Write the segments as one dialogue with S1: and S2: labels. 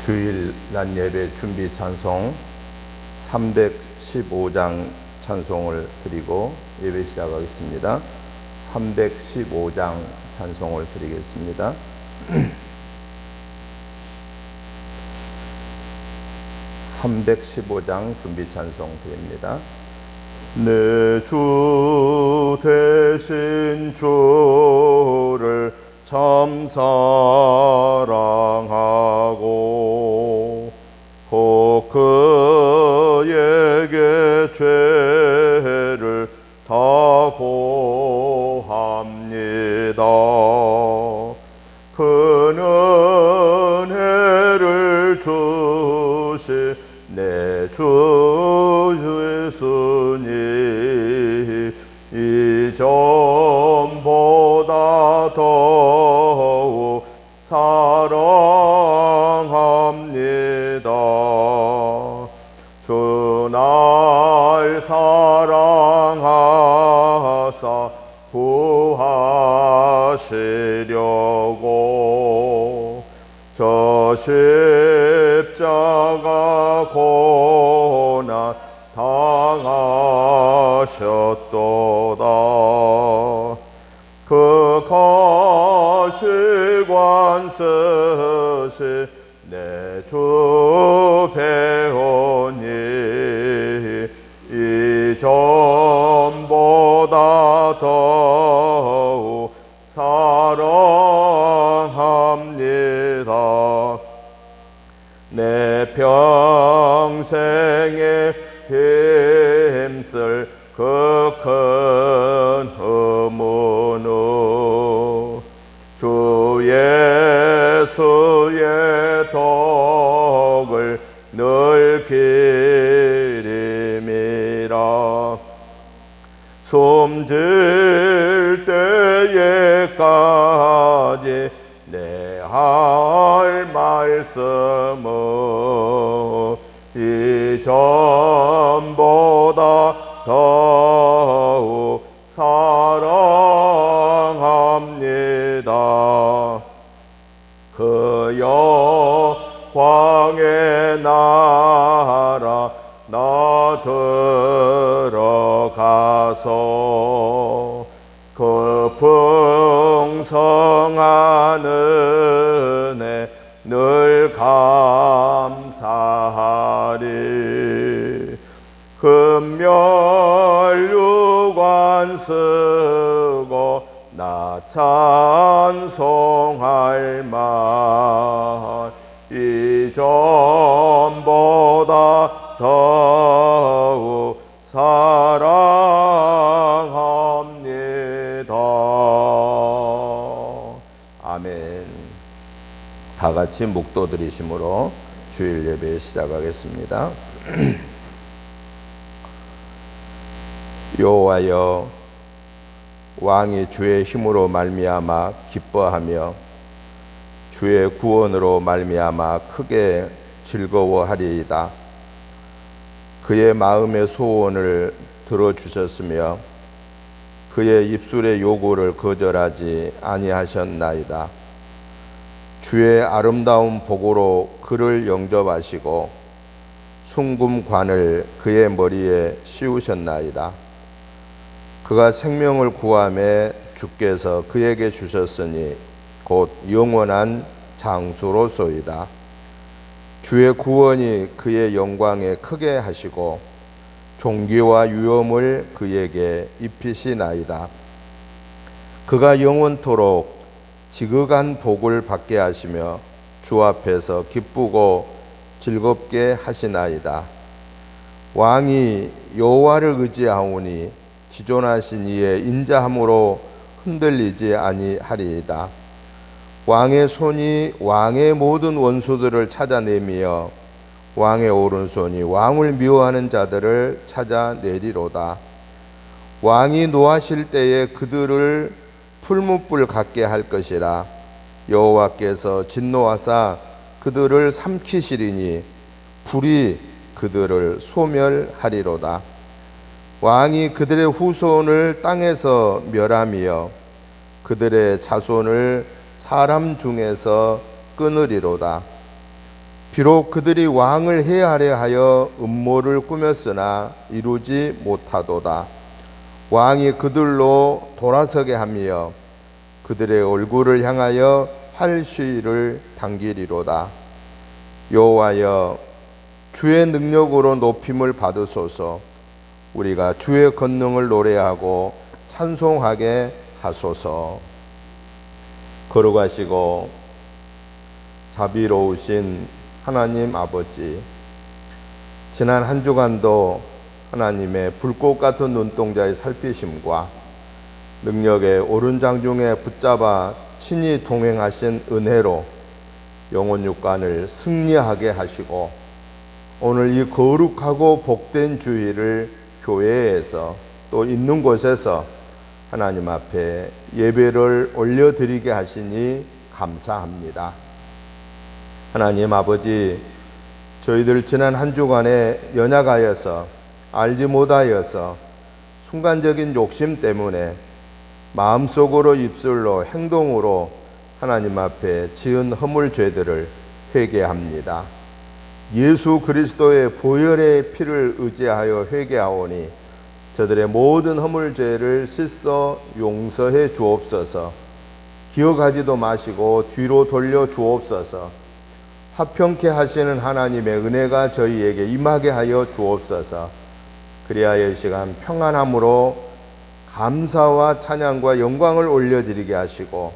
S1: 주일 낮 예배 준비 찬송 315장 찬송을 드리고 예배 시작하겠습니다. 315장 찬송을 드리겠습니다. 315장 준비 찬송 드립니다. 내 주 되신 주를 참 사랑하고 혹 그에게 죄를 다 고합니다. 큰 은혜를 주신 내 주 예수님 이전보다 더욱 사랑합니다. 주 날 사랑하사 구하시려고 저 십자가 고난 당하셨도다. 그 거실관 쓰신 내 주 배우니 이전보다 더욱 사랑합니다. 내 평생에 힘쓸 그 큰 의무는 주 예수의 덕을 늘 기림이라. 숨질 때에까지 내 할 말씀은 이전보다 더욱 사랑합니다. 그 영광의 나라 나 들어가서 그 풍성한 은혜 늘 감사하리. 금멸유관 쓰고 나 찬송할 만 이전보다 더욱 사랑합니다. 아멘. 다 같이 묵도 드리심으로 주일 예배 시작하겠습니다. 여호와여, 왕이 주의 힘으로 말미암아 기뻐하며 주의 구원으로 말미암아 크게 즐거워하리이다. 그의 마음의 소원을 들어주셨으며 그의 입술의 요구를 거절하지 아니하셨나이다. 주의 아름다운 복으로 그를 영접하시고 숭금관을 그의 머리에 씌우셨나이다. 그가 생명을 구하매 주께서 그에게 주셨으니 곧 영원한 장수로소이다. 주의 구원이 그의 영광에 크게 하시고 존귀와 위엄을 그에게 입히시나이다. 그가 영원토록 지극한 복을 받게 하시며 주 앞에서 기쁘고 즐겁게 하시나이다. 왕이 여호와를 의지하오니 지존하신 이의 인자함으로 흔들리지 아니하리이다. 왕의 손이 왕의 모든 원수들을 찾아내며 왕의 오른손이 왕을 미워하는 자들을 찾아내리로다. 왕이 노하실 때에 그들을 풀무불 같게 할 것이라. 여호와께서 진노하사 그들을 삼키시리니 불이 그들을 소멸하리로다. 왕이 그들의 후손을 땅에서 멸하며 그들의 자손을 사람 중에서 끊으리로다. 비록 그들이 왕을 해하려 하여 음모를 꾸몄으나 이루지 못하도다. 왕이 그들로 돌아서게 하며 그들의 얼굴을 향하여 활시위를 당기리로다. 여호와여, 주의 능력으로 높임을 받으소서. 우리가 주의 권능을 노래하고 찬송하게 하소서. 걸어가시고 자비로우신 하나님 아버지, 지난 한 주간도 하나님의 불꽃 같은 눈동자의 살피심과 능력의 오른장중에 붙잡아 친히 동행하신 은혜로 영혼 육관을 승리하게 하시고, 오늘 이 거룩하고 복된 주일을 교회에서 또 있는 곳에서 하나님 앞에 예배를 올려드리게 하시니 감사합니다. 하나님 아버지, 저희들 지난 한 주간에 연약하여서 알지 못하여서 순간적인 욕심 때문에 마음속으로 입술로 행동으로 하나님 앞에 지은 허물 죄들을 회개합니다. 예수 그리스도의 보혈의 피를 의지하여 회개하오니 저들의 모든 허물 죄를 씻어 용서해 주옵소서. 기억하지도 마시고 뒤로 돌려 주옵소서. 화평케 하시는 하나님의 은혜가 저희에게 임하게 하여 주옵소서. 그리하여 이 시간 평안함으로 감사와 찬양과 영광을 올려드리게 하시고,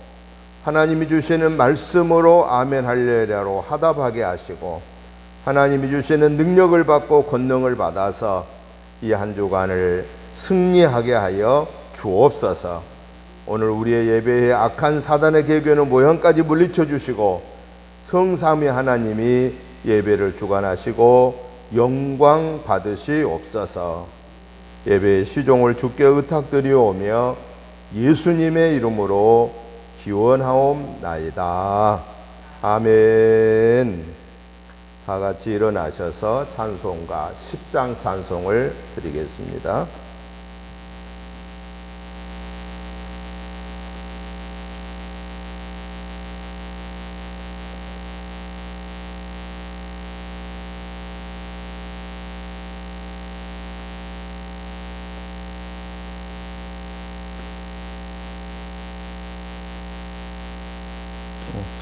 S1: 하나님이 주시는 말씀으로 아멘 할렐루야로 화답하게 하시고, 하나님이 주시는 능력을 받고 권능을 받아서 이 한 주간을 승리하게 하여 주옵소서. 오늘 우리의 예배에 악한 사단의 계획에는 모형까지 물리쳐 주시고, 성삼위 하나님이 예배를 주관하시고 영광 받으시옵소서. 예배의 시종을 주께 의탁드리오며 예수님의 이름으로 기원하옵나이다. 아멘. 다 같이 일어나셔서 찬송가 10장 찬송을 드리겠습니다.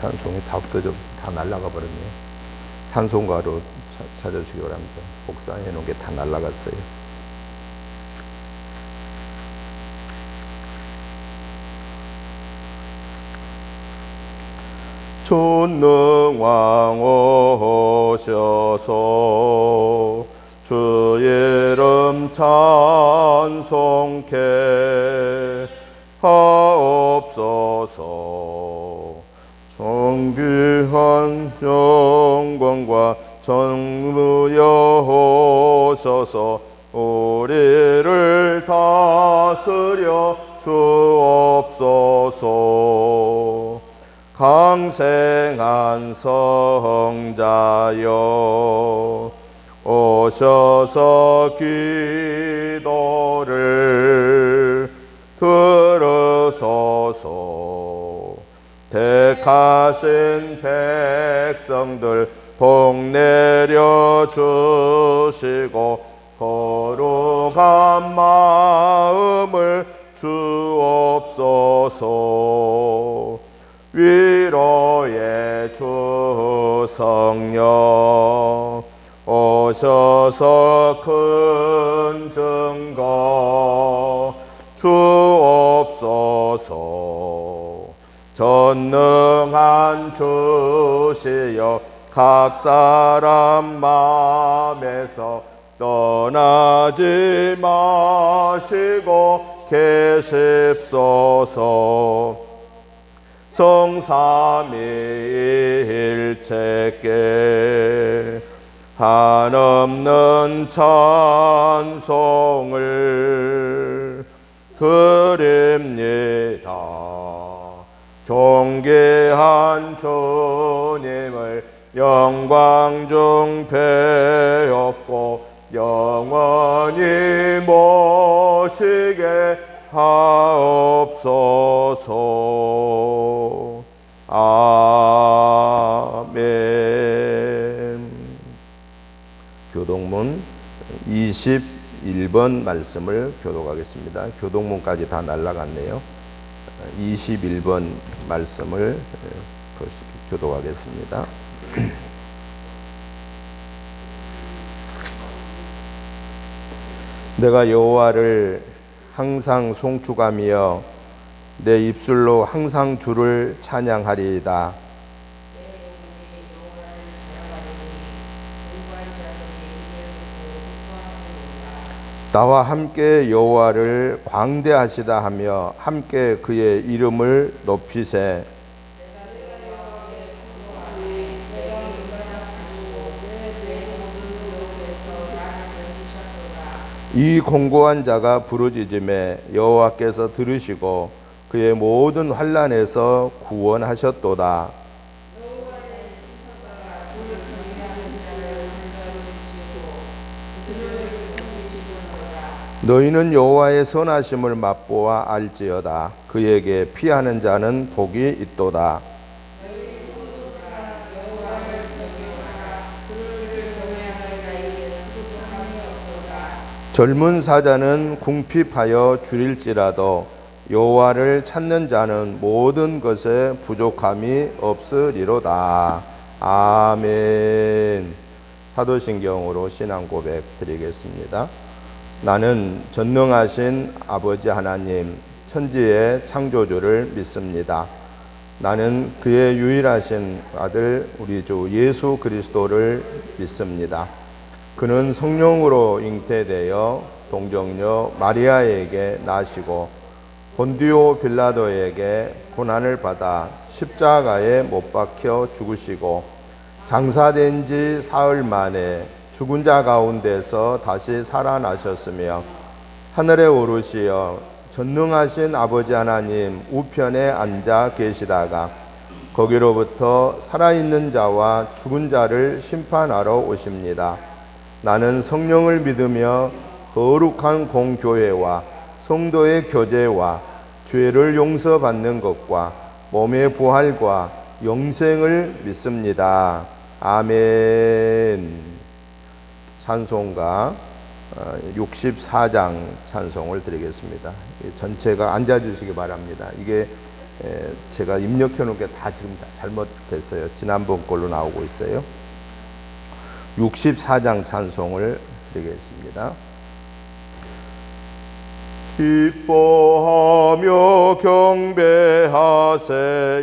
S1: 찬송이 다 없어져, 다 날아가 버렸네. 찬송가로 찾아주시기 바랍니다. 복사해 놓은 게 다 날아갔어요. 전능왕 오셔서 주의 이름 찬송케 하옵소서. 성귀한 영광과 정무여호소서. 우리를 다스려 주옵소서. 강생한 성자여 오셔서 기도를 들으소서. 택하신 백성들 복 내려 주시고 거룩한 마음을 주옵소서. 위로의 주 성령 오셔서 큰 증거 주옵소서. 전능한 주시여 각 사람 마음에서 떠나지 마시고 계십소서. 성삼위일체께 한없는 찬송을 드립니다. 존귀한 주님을 영광 중 배웠고 영원히 모시게 하옵소서. 아멘. 교동문 21번 말씀을 교독하겠습니다. 교동문까지 다 날라갔네요. 21번 말씀을 교독하겠습니다. 내가 여호와를 항상 송축하며 내 입술로 항상 주를 찬양하리이다. 나와 함께 여호와를 광대하시다 하며 함께 그의 이름을 높이세. 이 공고한 자가 부르짖음에 여호와께서 들으시고 그의 모든 환난에서 구원하셨도다. 너희는 여호와의 선하심을 맛보아 알지어다. 그에게 피하는 자는 복이 있도다. 젊은 사자는 궁핍하여 줄일지라도 여호와를 찾는 자는 모든 것에 부족함이 없으리로다. 아멘. 사도신경으로 신앙 고백 드리겠습니다. 나는 전능하신 아버지 하나님, 천지의 창조주를 믿습니다. 나는 그의 유일하신 아들 우리 주 예수 그리스도를 믿습니다. 그는 성령으로 잉태되어 동정녀 마리아에게 나시고 본디오 빌라도에게 고난을 받아 십자가에 못 박혀 죽으시고 장사된 지 사흘 만에 죽은 자 가운데서 다시 살아나셨으며 하늘에 오르시어 전능하신 아버지 하나님 우편에 앉아 계시다가 거기로부터 살아있는 자와 죽은 자를 심판하러 오십니다. 나는 성령을 믿으며 거룩한 공교회와 성도의 교제와 죄를 용서받는 것과 몸의 부활과 영생을 믿습니다. 아멘. 찬송가 64장 찬송을 드리겠습니다. 전체가 앉아주시기 바랍니다. 이게 제가 입력해 놓은 게 다 지금 잘못됐어요. 지난번 걸로 나오고 있어요. 64장 찬송을 드리겠습니다. 기뻐하며 경배하세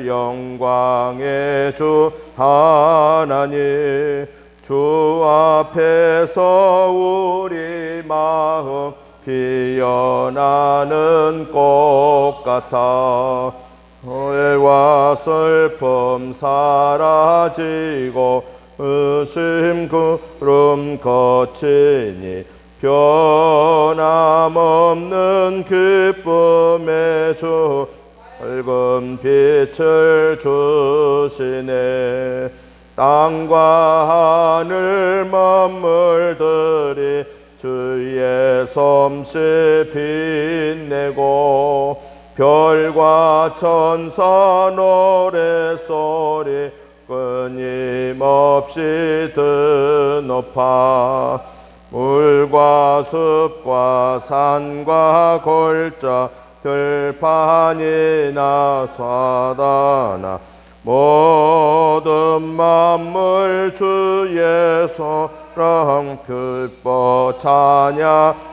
S1: 영광의 주 하나님, 주 앞에서 우리 마음 피어나는 꽃 같아 후회와 슬픔 사라지고 의심 구름 거치니 변함없는 기쁨의 주 밝은 빛을 주시네. 땅과 하늘 만물들이 주의 솜씨 빛내고 별과 천사 노래소리 끊임없이 드높아 물과 숲과 산과 골짜 들판이나 사다나 모든 만물 주의 사랑 기뻐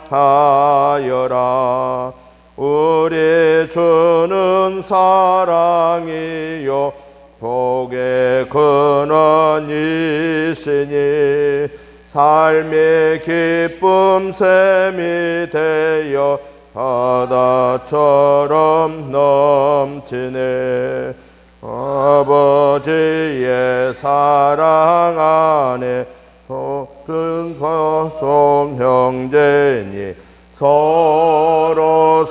S1: 찬양하여라. 우리 주는 사랑이요 복의 근원이시니 삶의 기쁨 샘이 되어 바다처럼 넘치네. 아버지의 사랑 안에 큰 형제니 서로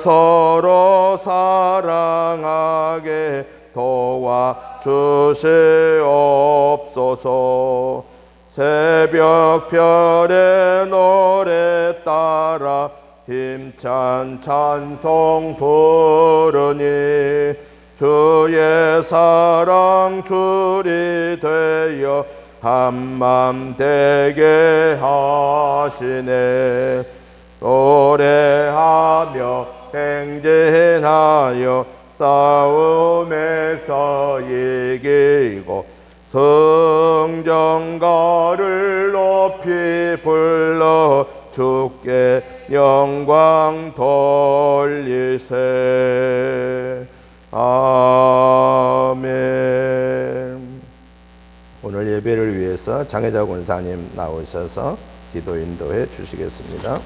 S1: 사랑하게 도와주시옵소서. 새벽별의 노래 따라 힘찬 찬송 부르니 주의 사랑 줄이 되어 한맘 되게 하시네. 노래하며 행진하여 싸움에서 이기고 성전가를 높이 불러 주께 영광 돌리세. 아멘. 오늘 예배를 위해서 장혜자 권사님 나오셔서 기도 인도해 주시겠습니다.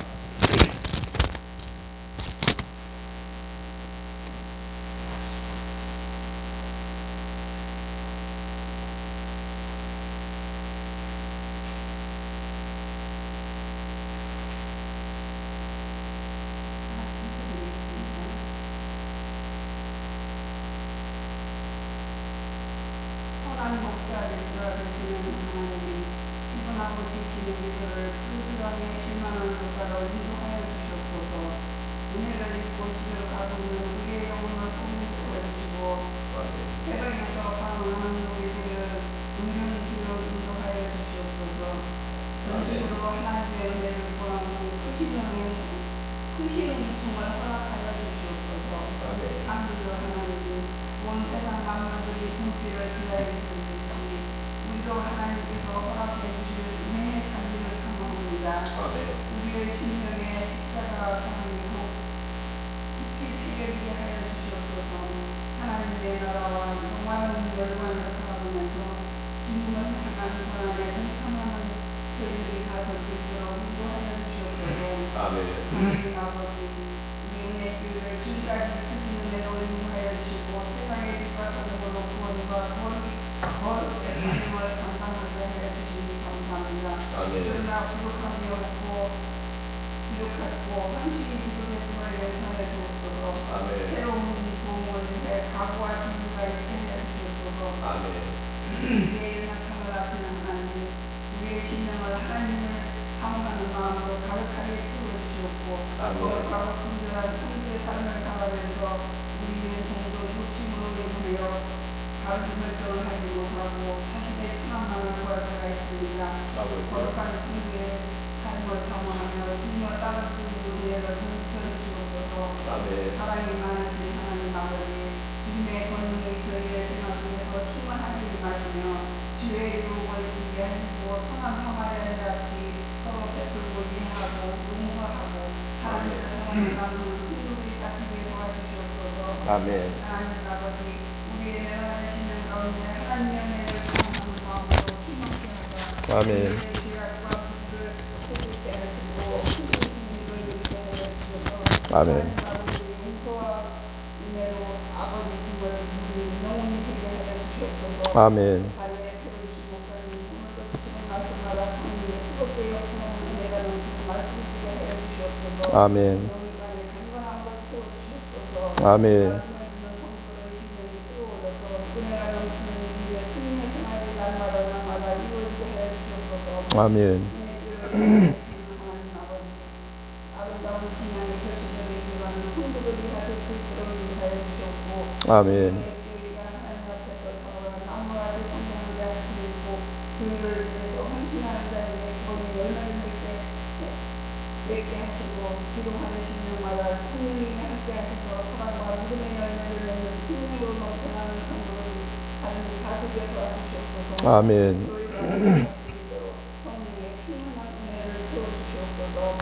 S1: 아멘. 아멘. 아멘. 아멘. 아멘. 아멘. 아멘. 아멘. 아멘.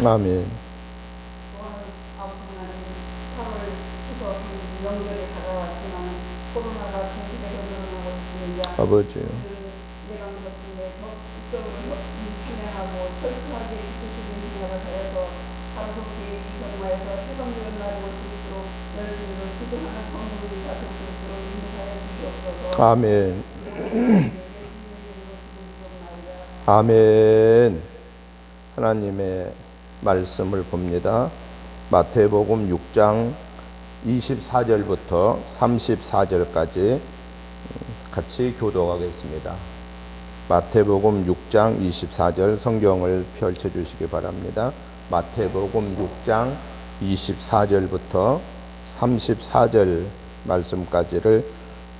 S1: 아멘. 아버지요. 아멘. 아멘. 하나님의 말씀을 봅니다. 마태복음 6장 24절부터 34절까지 같이 교독하겠습니다. 마태복음 6장 24절 성경을 펼쳐주시기 바랍니다. 마태복음 6장 24절부터 34절 말씀까지를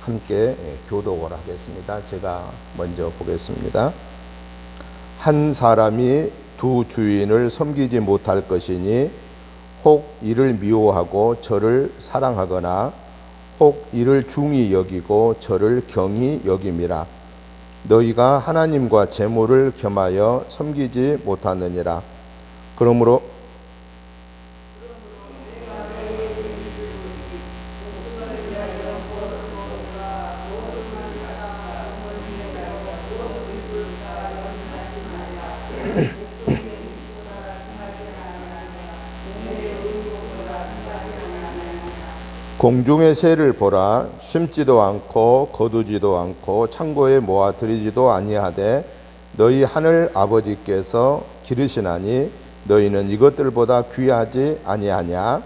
S1: 함께 교독을 하겠습니다. 제가 먼저 보겠습니다. 한 사람이 두 주인을 섬기지 못할 것이니 혹 이를 미워하고 저를 사랑하거나 혹 이를 중히 여기고 저를 경히 여김이라. 너희가 하나님과 재물을 겸하여 섬기지 못하느니라. 그러므로 공중의 새를 보라. 심지도 않고 거두지도 않고 창고에 모아 들이지도 아니하되 너희 하늘 아버지께서 기르시나니 너희는 이것들보다 귀하지 아니하냐?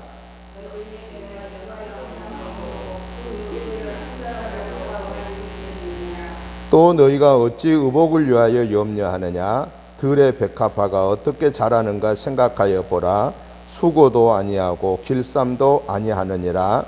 S1: 또 너희가 어찌 의복을 위하여 염려하느냐? 들의 백합화가 어떻게 자라는가 생각하여 보라. 수고도 아니하고 길쌈도 아니하느니라.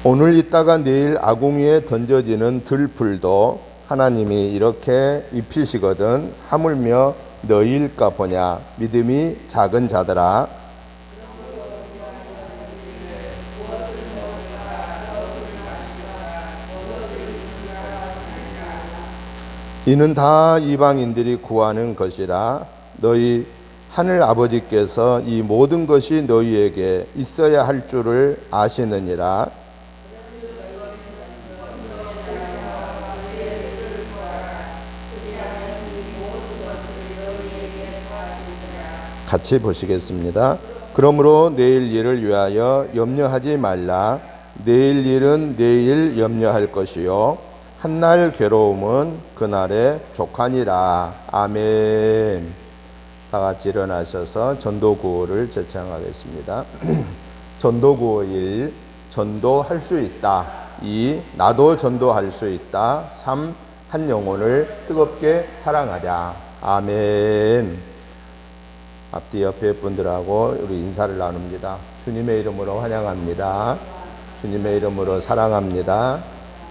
S1: 오늘 있다가 내일 아궁이에 던져지는 들풀도 하나님이 이렇게 입히시거든 하물며 너희일까 보냐. 믿음이 작은 자들아. 이는 다 이방인들이 구하는 것이라. 너희 하늘 아버지께서 이 모든 것이 너희에게 있어야 할 줄을 아시느니라. 같이 보시겠습니다. 그러므로 내일 일을 위하여 염려하지 말라. 내일 일은 내일 염려할 것이요 한날 괴로움은 그날의 족하니라. 아멘. 다 같이 일어나셔서 전도구호를 제창하겠습니다. 전도구호 1. 전도할 수 있다. 2. 나도 전도할 수 있다. 3. 한 영혼을 뜨겁게 사랑하자. 아멘. 앞뒤 옆에 분들하고 우리 인사를 나눕니다. 주님의 이름으로 환영합니다. 주님의 이름으로 사랑합니다.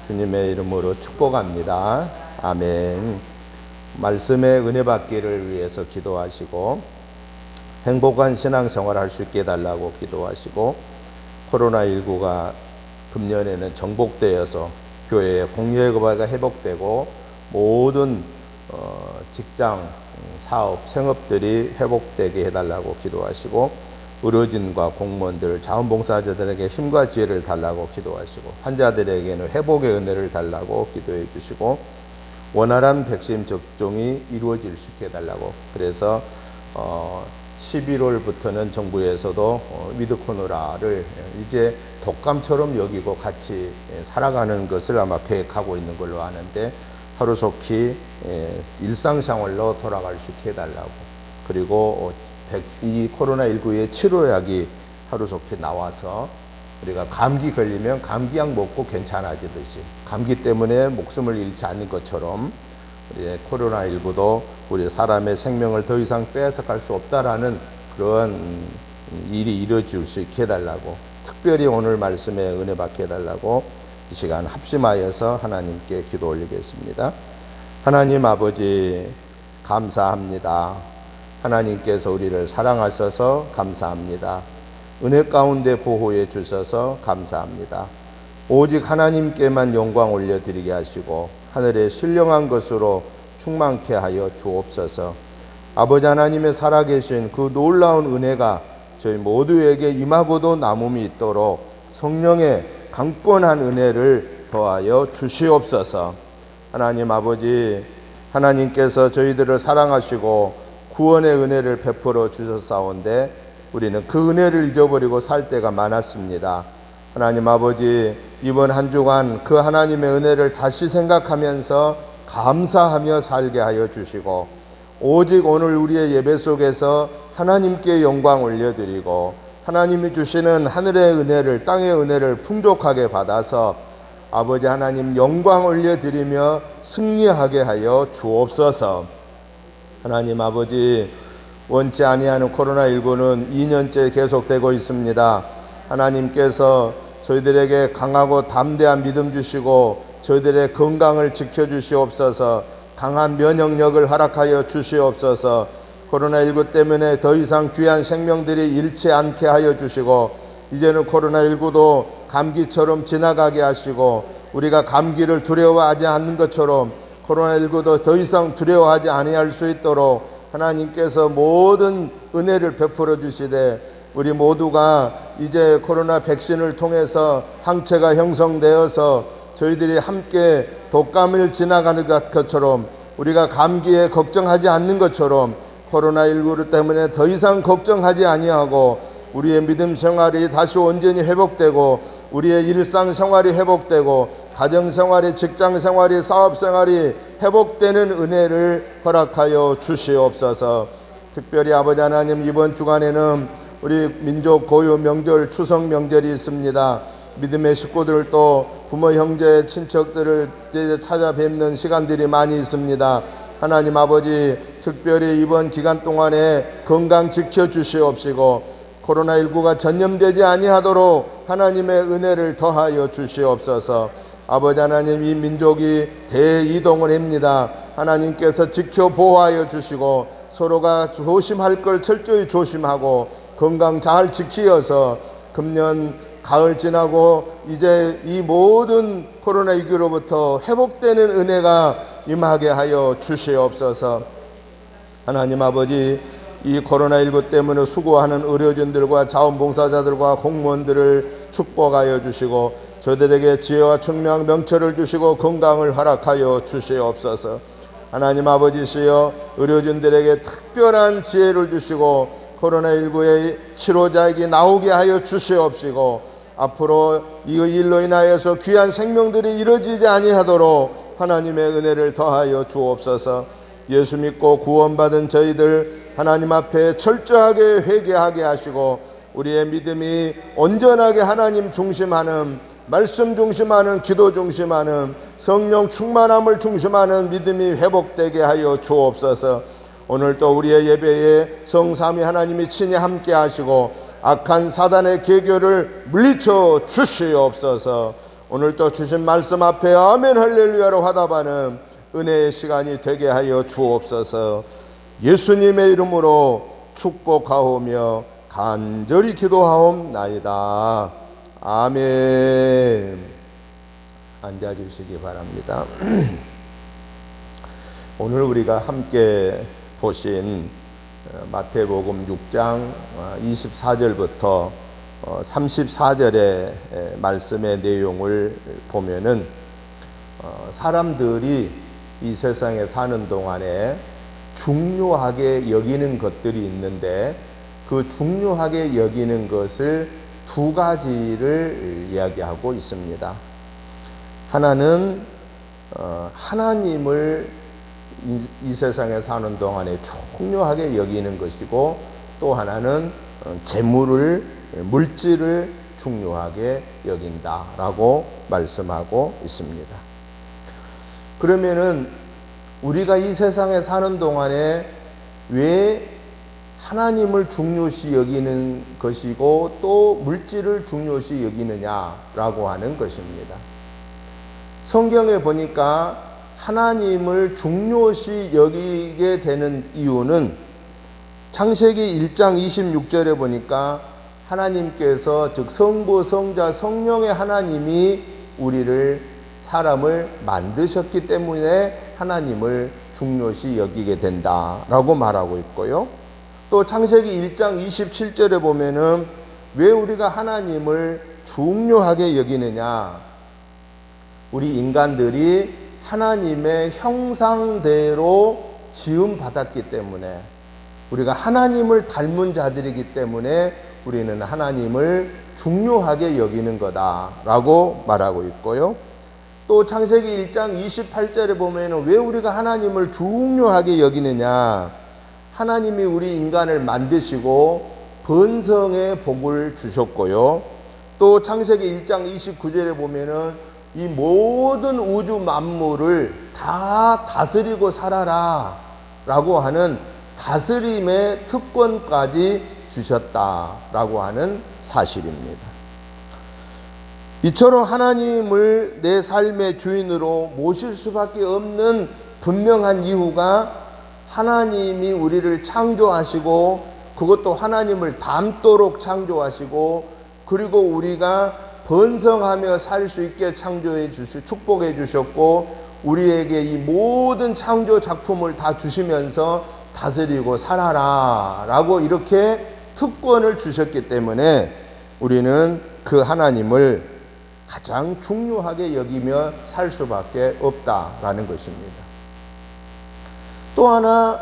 S1: 주님의 이름으로 축복합니다. 아멘. 말씀의 은혜 받기를 위해서 기도하시고 행복한 신앙생활 할 수 있게 해달라고 기도하시고 코로나19가 금년에는 정복되어서 교회의 공예의가 회복되고 모든 직장, 사업, 생업들이 회복되게 해달라고 기도하시고 의료진과 공무원들, 자원봉사자들에게 힘과 지혜를 달라고 기도하시고 환자들에게는 회복의 은혜를 달라고 기도해 주시고 원활한 백신 접종이 이루어질 수 있게 해달라고. 그래서 11월부터는 정부에서도 위드 코로나를 이제 독감처럼 여기고 같이 살아가는 것을 아마 계획하고 있는 걸로 아는데 하루속히 일상생활로 돌아갈 수 있게 해달라고. 그리고 이 코로나19의 치료약이 하루속히 나와서 우리가 감기 걸리면 감기약 먹고 괜찮아지듯이 감기 때문에 목숨을 잃지 않는 것처럼 우리 코로나19도 우리 사람의 생명을 더 이상 빼앗아갈 수 없다라는 그런 일이 이루어질 수 있게 해달라고. 특별히 오늘 말씀에 은혜 받게 해달라고 이 시간 합심하여서 하나님께 기도 올리겠습니다. 하나님 아버지 감사합니다. 하나님께서 우리를 사랑하셔서 감사합니다. 은혜 가운데 보호해 주셔서 감사합니다. 오직 하나님께만 영광 올려드리게 하시고 하늘의 신령한 것으로 충만케 하여 주옵소서. 아버지 하나님의 살아계신 그 놀라운 은혜가 저희 모두에게 임하고도 남음이 있도록 성령의 강권한 은혜를 더하여 주시옵소서. 하나님 아버지, 하나님께서 저희들을 사랑하시고 구원의 은혜를 베풀어 주셨사온데 우리는 그 은혜를 잊어버리고 살 때가 많았습니다. 하나님 아버지, 이번 한 주간 그 하나님의 은혜를 다시 생각하면서 감사하며 살게 하여 주시고 오직 오늘 우리의 예배 속에서 하나님께 영광 올려드리고 하나님이 주시는 하늘의 은혜를, 땅의 은혜를 풍족하게 받아서 아버지 하나님 영광 올려드리며 승리하게 하여 주옵소서. 하나님 아버지, 원치 아니하는 코로나19는 2년째 계속되고 있습니다. 하나님께서 저희들에게 강하고 담대한 믿음 주시고 저희들의 건강을 지켜주시옵소서. 강한 면역력을 허락하여 주시옵소서. 코로나19 때문에 더 이상 귀한 생명들이 잃지 않게 하여 주시고, 이제는 코로나19도 감기처럼 지나가게 하시고, 우리가 감기를 두려워하지 않는 것처럼 코로나19도 더 이상 두려워하지 아니할 수 있도록 하나님께서 모든 은혜를 베풀어 주시되, 우리 모두가 이제 코로나 백신을 통해서 항체가 형성되어서 저희들이 함께 독감을 지나가는 것처럼, 우리가 감기에 걱정하지 않는 것처럼 코로나19 때문에 더 이상 걱정하지 아니하고 우리의 믿음 생활이 다시 온전히 회복되고 우리의 일상생활이 회복되고 가정생활이, 직장생활이, 사업생활이 회복되는 은혜를 허락하여 주시옵소서. 특별히 아버지 하나님, 이번 주간에는 우리 민족 고유 명절, 추석 명절이 있습니다. 믿음의 식구들도 부모, 형제, 친척들을 찾아뵙는 시간들이 많이 있습니다. 하나님 아버지, 특별히 이번 기간 동안에 건강 지켜주시옵시고 코로나19가 전염되지 아니하도록 하나님의 은혜를 더하여 주시옵소서. 아버지 하나님, 이 민족이 대이동을 합니다. 하나님께서 지켜 보호하여 주시고 서로가 조심할 걸 철저히 조심하고 건강 잘 지키어서 금년 가을 지나고 이제 이 모든 코로나19로부터 회복되는 은혜가 임하게 하여 주시옵소서. 하나님 아버지, 이 코로나19 때문에 수고하는 의료진들과 자원봉사자들과 공무원들을 축복하여 주시고 저들에게 지혜와 총명, 명철을 주시고 건강을 허락하여 주시옵소서. 하나님 아버지시여, 의료진들에게 특별한 지혜를 주시고 코로나19의 치료자에게 나오게 하여 주시옵시고 앞으로 이 일로 인하여서 귀한 생명들이 이루어지지 아니하도록 하나님의 은혜를 더하여 주옵소서. 예수 믿고 구원받은 저희들 하나님 앞에 철저하게 회개하게 하시고 우리의 믿음이 온전하게 하나님 중심하는, 말씀 중심하는, 기도 중심하는, 성령 충만함을 중심하는 믿음이 회복되게 하여 주옵소서. 오늘 또 우리의 예배에 성삼위 하나님이 친히 함께 하시고 악한 사단의 계교를 물리쳐 주시옵소서. 오늘 또 주신 말씀 앞에 아멘 할렐루야로 화답하는 은혜의 시간이 되게 하여 주옵소서. 예수님의 이름으로 축복하오며 간절히 기도하옵나이다. 아멘. 앉아주시기 바랍니다. 오늘 우리가 함께 보신 마태복음 6장 24절부터 34절의 말씀의 내용을 보면은 사람들이 이 세상에 사는 동안에 중요하게 여기는 것들이 있는데 그 중요하게 여기는 것을 두 가지를 이야기하고 있습니다. 하나는 하나님을 이 세상에 사는 동안에 중요하게 여기는 것이고, 또 하나는 재물을, 물질을 중요하게 여긴다라고 말씀하고 있습니다. 그러면은 우리가 이 세상에 사는 동안에 왜 하나님을 중요시 여기는 것이고 또 물질을 중요시 여기느냐라고 하는 것입니다. 성경에 보니까 하나님을 중요시 여기게 되는 이유는 창세기 1장 26절에 보니까 하나님께서, 즉 성부, 성자, 성령의 하나님이 우리를, 사람을 만드셨기 때문에 하나님을 중요시 여기게 된다라고 말하고 있고요. 또 창세기 1장 27절에 보면은 왜 우리가 하나님을 중요하게 여기느냐? 우리 인간들이 하나님의 형상대로 지음 받았기 때문에, 우리가 하나님을 닮은 자들이기 때문에 우리는 하나님을 중요하게 여기는 거다라고 말하고 있고요. 또 창세기 1장 28절에 보면은 왜 우리가 하나님을 중요하게 여기느냐? 하나님이 우리 인간을 만드시고 번성의 복을 주셨고요. 또 창세기 1장 29절에 보면은 이 모든 우주 만물을 다 다스리고 살아라 라고 하는 다스림의 특권까지 주셨다라고 하는 사실입니다. 이처럼 하나님을 내 삶의 주인으로 모실 수밖에 없는 분명한 이유가 하나님이 우리를 창조하시고 그것도 하나님을 닮도록 창조하시고 그리고 우리가 번성하며 살 수 있게 창조해 주시고 축복해 주셨고 우리에게 이 모든 창조 작품을 다 주시면서 다스리고 살아라 라고 이렇게 특권을 주셨기 때문에 우리는 그 하나님을 가장 중요하게 여기며 살 수밖에 없다라는 것입니다. 또 하나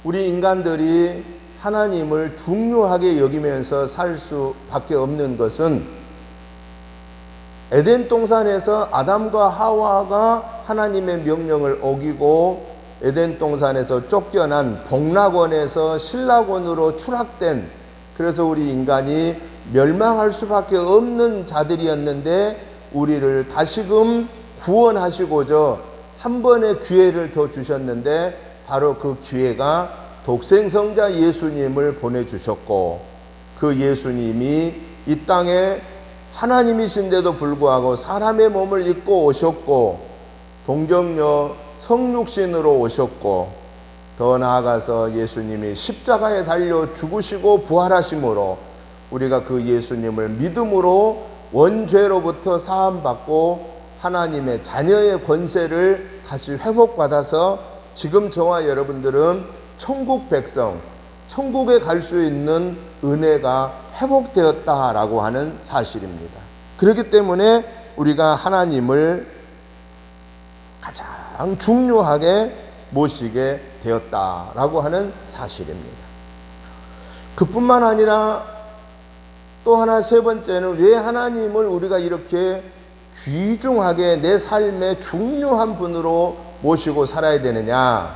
S1: 우리 인간들이 하나님을 중요하게 여기면서 살 수밖에 없는 것은 에덴 동산에서 아담과 하와가 하나님의 명령을 어기고 에덴 동산에서 쫓겨난 복락원에서 신락원으로 추락된, 그래서 우리 인간이 멸망할 수밖에 없는 자들이었는데 우리를 다시금 구원하시고자 한 번의 기회를 더 주셨는데 바로 그 기회가 독생성자 예수님을 보내주셨고 그 예수님이 이 땅에 하나님이신데도 불구하고 사람의 몸을 입고 오셨고 동정녀 성육신으로 오셨고 더 나아가서 예수님이 십자가에 달려 죽으시고 부활하심으로 우리가 그 예수님을 믿음으로 원죄로부터 사함받고 하나님의 자녀의 권세를 다시 회복받아서 지금 저와 여러분들은 천국 백성, 천국에 갈 수 있는 은혜가 회복되었다라고 하는 사실입니다. 그렇기 때문에 우리가 하나님을 가장 중요하게 모시게 되었다라고 하는 사실입니다. 그뿐만 아니라 또 하나 세 번째는 왜 하나님을 우리가 이렇게 귀중하게 내 삶의 중요한 분으로 모시고 살아야 되느냐?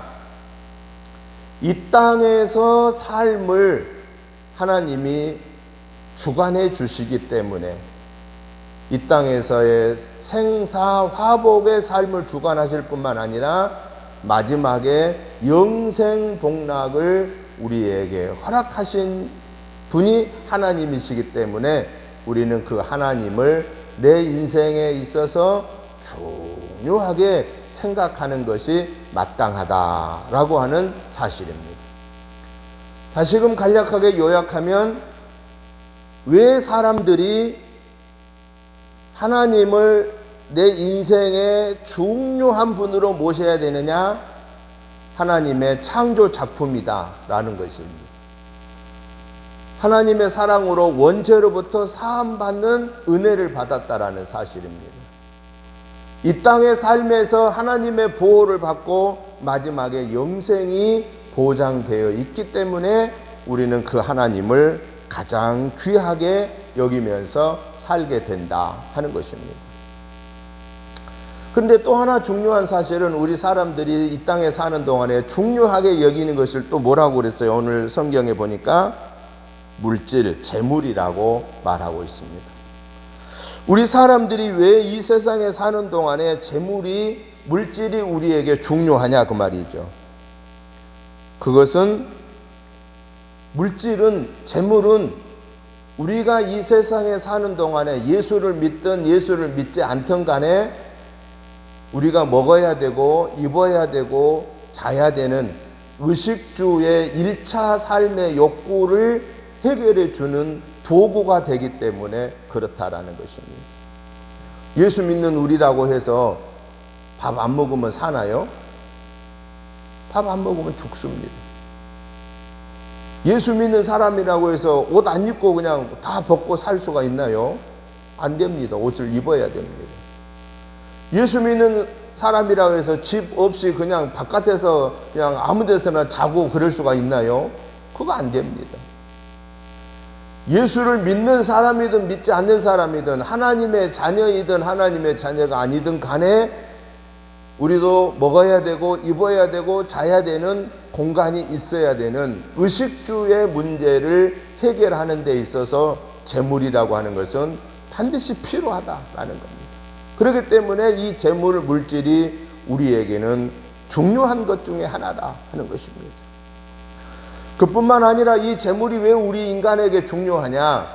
S1: 이 땅에서 삶을 하나님이 주관해 주시기 때문에 이 땅에서의 생사화복의 삶을 주관하실 뿐만 아니라 마지막에 영생복락을 우리에게 허락하신 분이 하나님이시기 때문에 우리는 그 하나님을 내 인생에 있어서 중요하게 생각하는 것이 마땅하다라고 하는 사실입니다. 다시금 간략하게 요약하면 왜 사람들이 하나님을 내 인생의 중요한 분으로 모셔야 되느냐? 하나님의 창조 작품이다라는 것입니다. 하나님의 사랑으로 원죄로부터 사함받는 은혜를 받았다라는 사실입니다. 이 땅의 삶에서 하나님의 보호를 받고 마지막에 영생이 보장되어 있기 때문에 우리는 그 하나님을 가장 귀하게 여기면서 살게 된다 하는 것입니다. 그런데 또 하나 중요한 사실은 우리 사람들이 이 땅에 사는 동안에 중요하게 여기는 것을 또 뭐라고 그랬어요? 오늘 성경에 보니까 물질, 재물이라고 말하고 있습니다. 우리 사람들이 왜 이 세상에 사는 동안에 재물이, 물질이 우리에게 중요하냐 그 말이죠. 그것은 물질은, 재물은 우리가 이 세상에 사는 동안에 예수를 믿든 예수를 믿지 않든 간에 우리가 먹어야 되고 입어야 되고 자야 되는 의식주의 1차 삶의 욕구를 해결해 주는 도구가 되기 때문에 그렇다라는 것입니다. 예수 믿는 우리라고 해서 밥 안 먹으면 사나요? 밥 안 먹으면 죽습니다. 예수 믿는 사람이라고 해서 옷 안 입고 그냥 다 벗고 살 수가 있나요? 안 됩니다. 옷을 입어야 됩니다. 예수 믿는 사람이라고 해서 집 없이 그냥 바깥에서 그냥 아무 데서나 자고 그럴 수가 있나요? 그거 안 됩니다. 예수를 믿는 사람이든 믿지 않는 사람이든 하나님의 자녀이든 하나님의 자녀가 아니든 간에 우리도 먹어야 되고 입어야 되고 자야 되는 공간이 있어야 되는 의식주의 문제를 해결하는 데 있어서 재물이라고 하는 것은 반드시 필요하다라는 겁니다. 그렇기 때문에 이 재물 물질이 우리에게는 중요한 것 중에 하나다 하는 것입니다. 그뿐만 아니라 이 재물이 왜 우리 인간에게 중요하냐?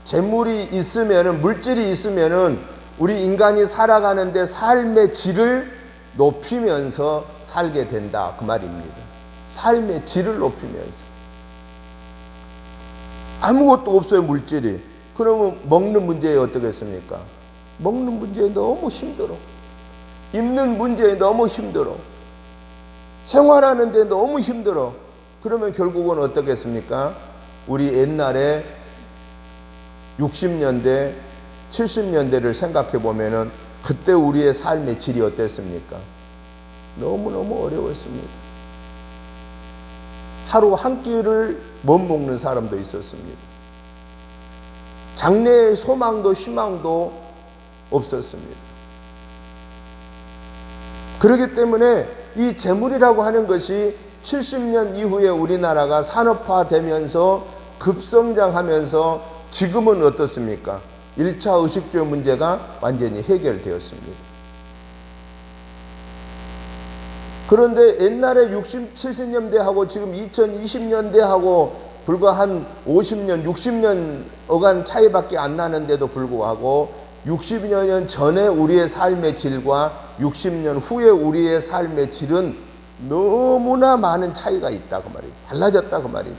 S1: 재물이 있으면은, 물질이 있으면은 우리 인간이 살아가는데 삶의 질을 높이면서 살게 된다 그 말입니다. 삶의 질을 높이면서. 아무것도 없어요, 물질이. 그러면 먹는 문제에 어떻겠습니까? 먹는 문제에 너무 힘들어. 입는 문제에 너무 힘들어. 생활하는데 너무 힘들어. 그러면 결국은 어떻겠습니까? 우리 옛날에 60년대, 70년대를 생각해 보면은 그때 우리의 삶의 질이 어땠습니까? 너무너무 어려웠습니다. 하루 한 끼를 못 먹는 사람도 있었습니다. 장래의 소망도 희망도 없었습니다. 그렇기 때문에 이 재물이라고 하는 것이 70년 이후에 우리나라가 산업화되면서 급성장하면서 지금은 어떻습니까? 1차 의식주 문제가 완전히 해결되었습니다. 그런데 옛날에 60, 70년대하고 지금 2020년대하고 불과 한 50년, 60년 어간 차이밖에 안 나는데도 불구하고 60여 년 전에 우리의 삶의 질과 60년 후에 우리의 삶의 질은 너무나 많은 차이가 있다 그 말이죠. 달라졌다 그 말이죠.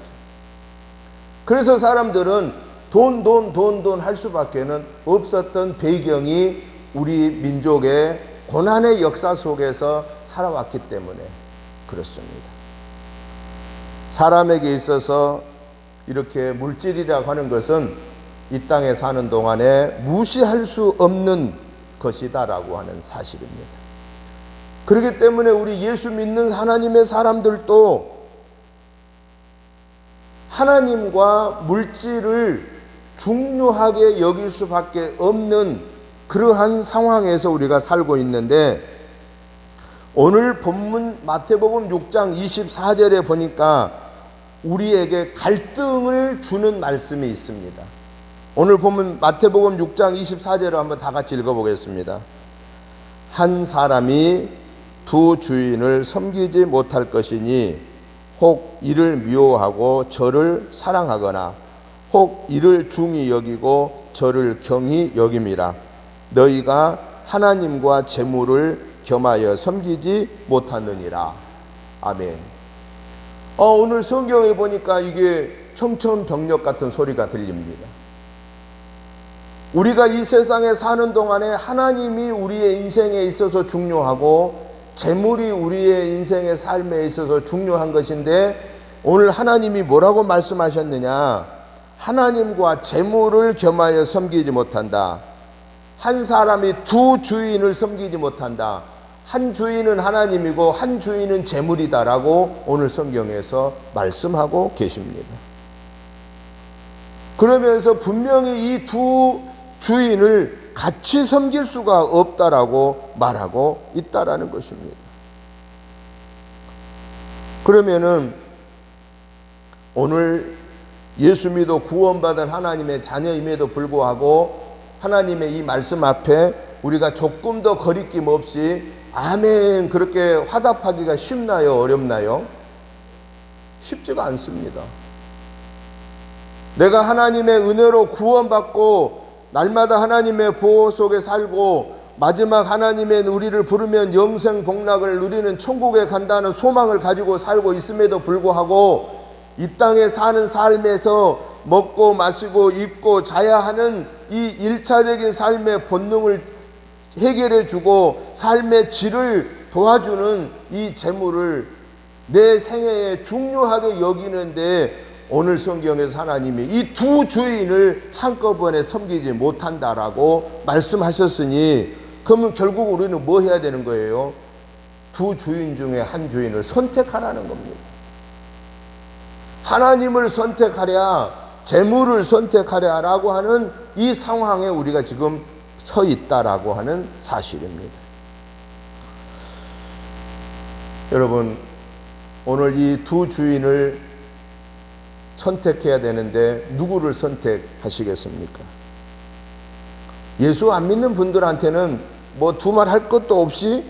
S1: 그래서 사람들은 돈 할 수밖에는 없었던 배경이 우리 민족의 고난의 역사 속에서 살아왔기 때문에 그렇습니다. 사람에게 있어서 이렇게 물질이라고 하는 것은 이 땅에 사는 동안에 무시할 수 없는 것이다라고 하는 사실입니다. 그렇기 때문에 우리 예수 믿는 하나님의 사람들도 하나님과 물질을 중요하게 여길 수밖에 없는 그러한 상황에서 우리가 살고 있는데, 오늘 본문 마태복음 6장 24절에 보니까 우리에게 갈등을 주는 말씀이 있습니다. 오늘 보면 마태복음 6장 24절을 한번 다 같이 읽어보겠습니다. 한 사람이 두 주인을 섬기지 못할 것이니 혹 이를 미워하고 저를 사랑하거나 혹 이를 중히 여기고 저를 경히 여김이라. 너희가 하나님과 재물을 겸하여 섬기지 못하느니라. 아멘. 오늘 성경에 보니까 이게 청천벽력 같은 소리가 들립니다. 우리가 이 세상에 사는 동안에 하나님이 우리의 인생에 있어서 중요하고 재물이 우리의 인생의 삶에 있어서 중요한 것인데, 오늘 하나님이 뭐라고 말씀하셨느냐? 하나님과 재물을 겸하여 섬기지 못한다. 한 사람이 두 주인을 섬기지 못한다. 한 주인은 하나님이고 한 주인은 재물이다라고 오늘 성경에서 말씀하고 계십니다. 그러면서 분명히 이 두 주인을 같이 섬길 수가 없다라고 말하고 있다라는 것입니다. 그러면은 오늘 예수 믿어 구원받은 하나님의 자녀임에도 불구하고 하나님의 이 말씀 앞에 우리가 조금 더 거리낌 없이 아멘 그렇게 화답하기가 쉽나요? 어렵나요? 쉽지가 않습니다. 내가 하나님의 은혜로 구원받고 날마다 하나님의 보호 속에 살고 마지막 하나님의 우리를 부르면 영생 복락을 누리는 천국에 간다는 소망을 가지고 살고 있음에도 불구하고 이 땅에 사는 삶에서 먹고 마시고 입고 자야 하는 이 일차적인 삶의 본능을 해결해 주고 삶의 질을 도와주는 이 재물을 내 생애에 중요하게 여기는데, 오늘 성경에서 하나님이 이 두 주인을 한꺼번에 섬기지 못한다라고 말씀하셨으니, 그러면 결국 우리는 뭐 해야 되는 거예요? 두 주인 중에 한 주인을 선택하라는 겁니다. 하나님을 선택하랴 재물을 선택하랴라고 하는 이 상황에 우리가 지금 서 있다라고 하는 사실입니다. 여러분, 오늘 이 두 주인을 선택해야 되는데 누구를 선택하시겠습니까? 예수 안 믿는 분들한테는 뭐 두말 할 것도 없이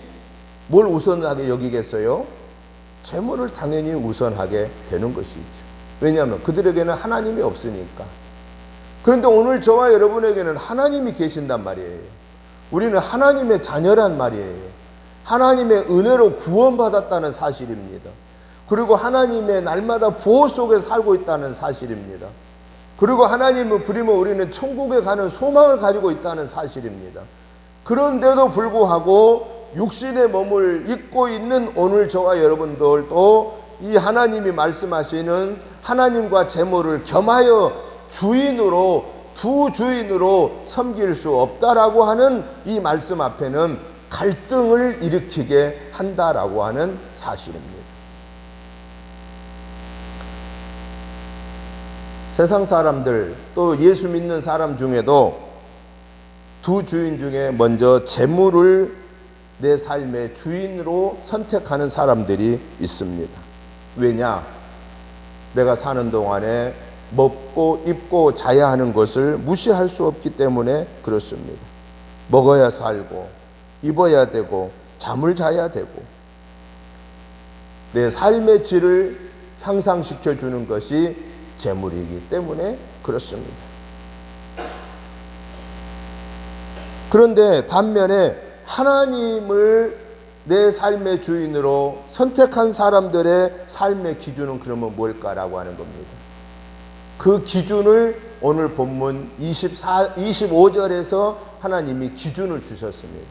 S1: 뭘 우선하게 여기겠어요? 재물을 당연히 우선하게 되는 것이죠. 왜냐하면 그들에게는 하나님이 없으니까. 그런데 오늘 저와 여러분에게는 하나님이 계신단 말이에요. 우리는 하나님의 자녀란 말이에요. 하나님의 은혜로 구원받았다는 사실입니다. 그리고 하나님의 날마다 보호 속에 살고 있다는 사실입니다. 그리고 하나님은 부리면 우리는 천국에 가는 소망을 가지고 있다는 사실입니다. 그런데도 불구하고 육신의 몸을 입고 있는 오늘 저와 여러분들도 이 하나님이 말씀하시는 하나님과 재물을 겸하여 주인으로, 두 주인으로 섬길 수 없다라고 하는 이 말씀 앞에는 갈등을 일으키게 한다라고 하는 사실입니다. 세상 사람들 또 예수 믿는 사람 중에도 두 주인 중에 먼저 재물을 내 삶의 주인으로 선택하는 사람들이 있습니다. 왜냐? 내가 사는 동안에 먹고 입고 자야 하는 것을 무시할 수 없기 때문에 그렇습니다. 먹어야 살고 입어야 되고 잠을 자야 되고 내 삶의 질을 향상시켜 주는 것이 재물이기 때문에 그렇습니다. 그런데 반면에 하나님을 내 삶의 주인으로 선택한 사람들의 삶의 기준은 그러면 뭘까라고 하는 겁니다. 그 기준을 오늘 본문 25절에서 하나님이 기준을 주셨습니다.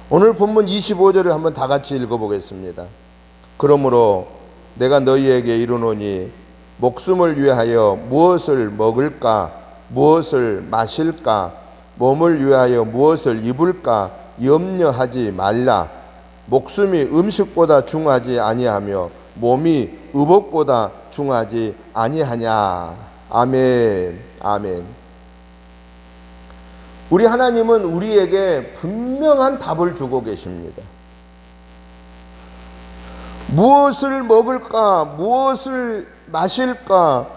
S1: 오늘 본문 25절을 한번 다 같이 읽어보겠습니다. 그러므로 내가 너희에게 이르노니 목숨을 위하여 무엇을 먹을까, 무엇을 마실까, 몸을 위하여 무엇을 입을까 염려하지 말라. 목숨이 음식보다 중하지 아니하며 몸이 의복보다 중하지 아니하냐. 아멘. 아멘. 우리 하나님은 우리에게 분명한 답을 주고 계십니다. 무엇을 먹을까, 무엇을 마실까,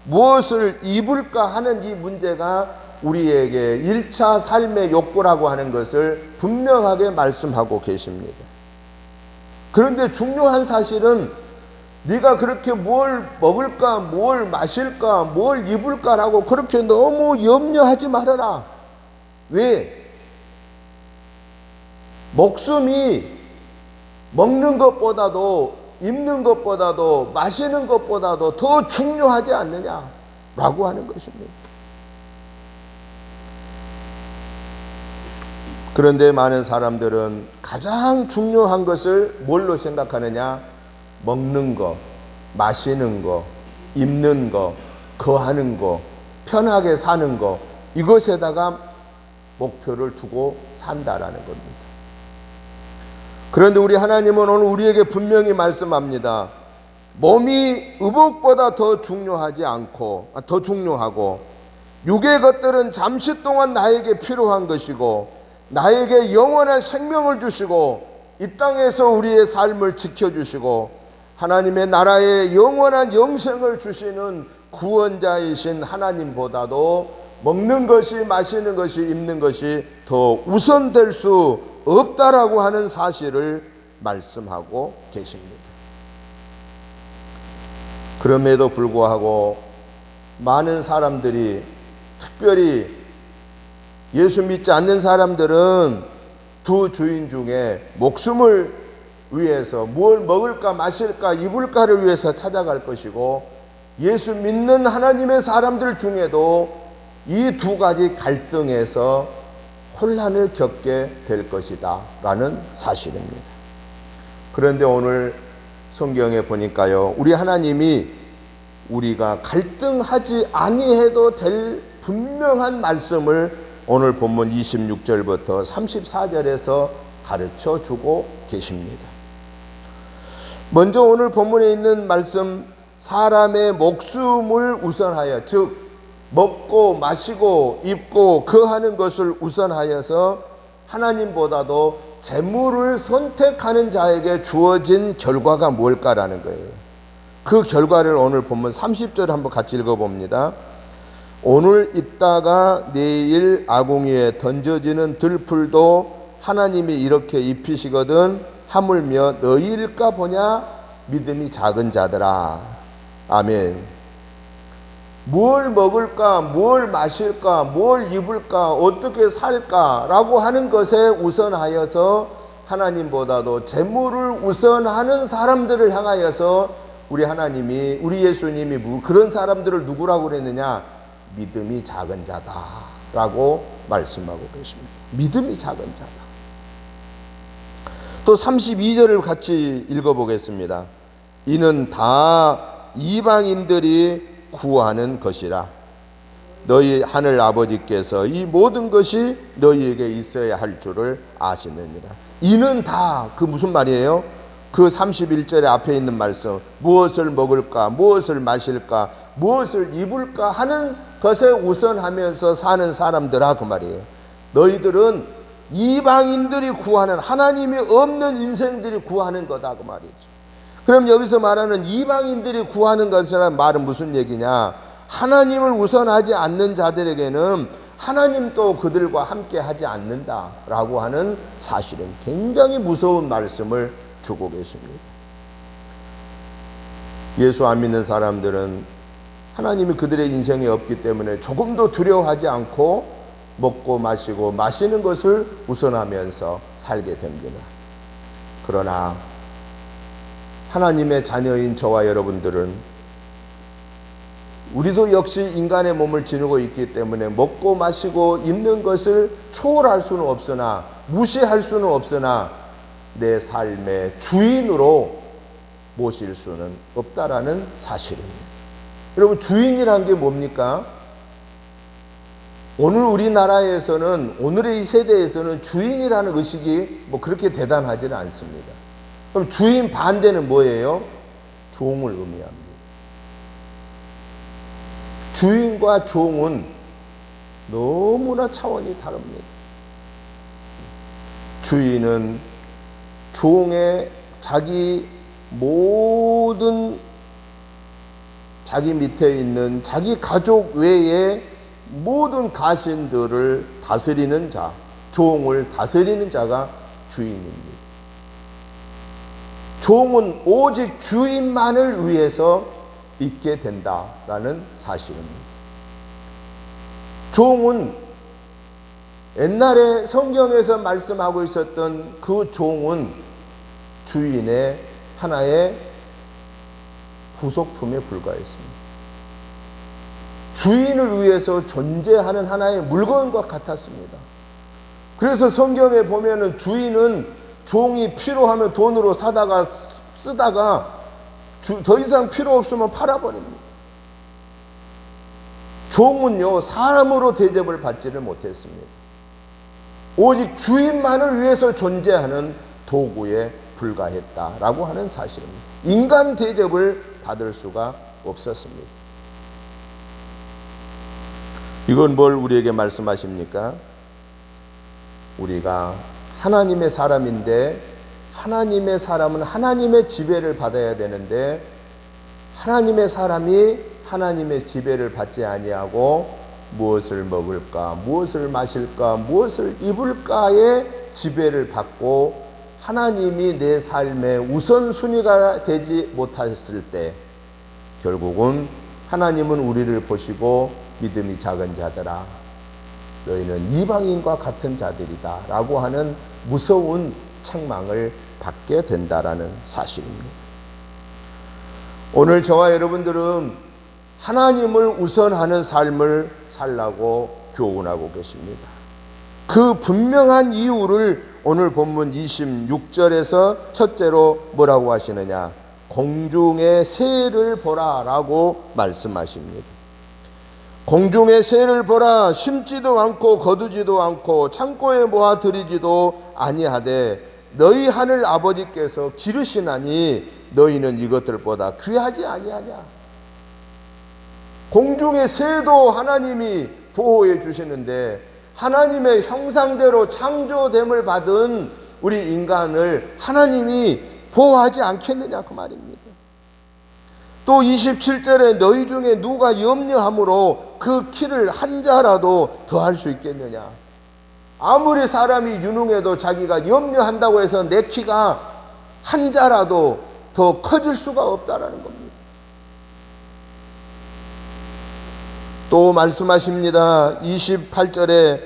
S1: 무엇을 입을까 하는 이 문제가 우리에게 1차 삶의 욕구라고 하는 것을 분명하게 말씀하고 계십니다. 그런데 중요한 사실은 네가 그렇게 뭘 먹을까, 뭘 마실까, 뭘 입을까라고 그렇게 너무 염려하지 말아라. 왜? 목숨이 먹는 것보다도 입는 것보다도 마시는 것보다도 더 중요하지 않느냐라고 하는 것입니다. 그런데 많은 사람들은 가장 중요한 것을 뭘로 생각하느냐? 먹는 거, 마시는 거, 입는 거, 거하는 거, 편하게 사는 거, 이것에다가 목표를 두고 산다라는 겁니다. 그런데 우리 하나님은 오늘 우리에게 분명히 말씀합니다. 몸이 의복보다 더 중요하고 육의 것들은 잠시 동안 나에게 필요한 것이고 나에게 영원한 생명을 주시고 이 땅에서 우리의 삶을 지켜주시고 하나님의 나라에 영원한 영생을 주시는 구원자이신 하나님보다도 먹는 것이, 마시는 것이, 입는 것이 더 우선될 수 없다라고 하는 사실을 말씀하고 계십니다. 그럼에도 불구하고 많은 사람들이, 특별히 예수 믿지 않는 사람들은 두 주인 중에 목숨을 위해서 무엇을 먹을까, 마실까, 입을까를 위해서 찾아갈 것이고, 예수 믿는 하나님의 사람들 중에도 이 두 가지 갈등에서 혼란을 겪게 될 것이다 라는 사실입니다. 그런데 오늘 성경에 보니까요, 우리 하나님이 우리가 갈등하지 아니해도 될 분명한 말씀을 오늘 본문 26절부터 34절에서 가르쳐 주고 계십니다. 먼저 오늘 본문에 있는 말씀, 사람의 목숨을 우선하여, 즉 먹고 마시고 입고 거하는 것을 우선하여서 하나님보다도 재물을 선택하는 자에게 주어진 결과가 뭘까라는 거예요. 그 결과를 오늘 본문 30절 한번 같이 읽어봅니다. 오늘 있다가 내일 아궁이에 던져지는 들풀도 하나님이 이렇게 입히시거든 하물며 너희일까 보냐 믿음이 작은 자들아. 아멘. 뭘 먹을까, 뭘 마실까, 뭘 입을까, 어떻게 살까라고 하는 것에 우선하여서 하나님보다도 재물을 우선하는 사람들을 향하여서 우리 하나님이, 우리 예수님이 그런 사람들을 누구라고 그랬느냐? 믿음이 작은 자다라고 말씀하고 계십니다. 믿음이 작은 자다. 또 32절을 같이 읽어보겠습니다. 이는 다 이방인들이 구하는 것이라. 너희 하늘 아버지께서 이 모든 것이 너희에게 있어야 할 줄을 아시느니라. 이는 다, 그 무슨 말이에요? 그 31절에 앞에 있는 말씀, 무엇을 먹을까, 무엇을 마실까, 무엇을 입을까 하는 것에 우선하면서 사는 사람들아, 그 말이에요. 너희들은 이방인들이 구하는, 하나님이 없는 인생들이 구하는 거다, 그 말이죠. 그럼 여기서 말하는 이방인들이 구하는 것이라는 말은 무슨 얘기냐? 하나님을 우선하지 않는 자들에게는 하나님도 그들과 함께 하지 않는다라고 하는 사실은 굉장히 무서운 말씀을 주고 계십니다. 예수 안 믿는 사람들은 하나님이 그들의 인생에 없기 때문에 조금도 두려워하지 않고 먹고 마시고 마시는 것을 우선하면서 살게 됩니다. 그러나 하나님의 자녀인 저와 여러분들은 우리도 역시 인간의 몸을 지니고 있기 때문에 먹고 마시고 입는 것을 초월할 수는 없으나, 무시할 수는 없으나 내 삶의 주인으로 모실 수는 없다라는 사실입니다. 여러분, 주인이란 게 뭡니까? 오늘 우리나라에서는, 오늘의 이 세대에서는 주인이라는 의식이 뭐 그렇게 대단하지는 않습니다. 그럼 주인 반대는 뭐예요? 종을 의미합니다. 주인과 종은 너무나 차원이 다릅니다. 주인은 종의 자기 모든, 자기 밑에 있는 자기 가족 외에 모든 가신들을 다스리는 자, 종을 다스리는 자가 주인입니다. 종은 오직 주인만을 위해서 있게 된다라는 사실입니다. 종은 옛날에 성경에서 말씀하고 있었던 그 종은 주인의 하나의 부속품에 불과했습니다. 주인을 위해서 존재하는 하나의 물건과 같았습니다. 그래서 성경에 보면은 주인은 종이 필요하면 돈으로 사다가 쓰다가 더 이상 필요 없으면 팔아버립니다. 종은요, 사람으로 대접을 받지를 못했습니다. 오직 주인만을 위해서 존재하는 도구에 불과했다라고 하는 사실입니다. 인간 대접을 받을 수가 없었습니다. 이건 뭘 우리에게 말씀하십니까? 우리가 하나님의 사람인데, 하나님의 사람은 하나님의 지배를 받아야 되는데, 하나님의 사람이 하나님의 지배를 받지 아니하고 무엇을 먹을까, 무엇을 마실까, 무엇을 입을까의 지배를 받고 하나님이 내 삶의 우선순위가 되지 못했을 때, 결국은 하나님은 우리를 보시고 믿음이 작은 자들아, 너희는 이방인과 같은 자들이다 라고 하는 무서운 책망을 받게 된다라는 사실입니다. 오늘 저와 여러분들은 하나님을 우선하는 삶을 살라고 교훈하고 계십니다. 그 분명한 이유를 오늘 본문 26절에서 첫째로 뭐라고 하시느냐? 공중의 새를 보라 라고 말씀하십니다. 공중의 새를 보라. 심지도 않고 거두지도 않고 창고에 모아 들이지도 아니하되 너희 하늘 아버지께서 기르시나니 너희는 이것들보다 귀하지 아니하냐. 공중의 새도 하나님이 보호해 주시는데 하나님의 형상대로 창조됨을 받은 우리 인간을 하나님이 보호하지 않겠느냐 그 말입니다. 또 27절에 너희 중에 누가 염려함으로 그 키를 한 자라도 더할 수 있겠느냐. 아무리 사람이 유능해도 자기가 염려한다고 해서 내 키가 한 자라도 더 커질 수가 없다라는 겁니다. 또 말씀하십니다. 28절에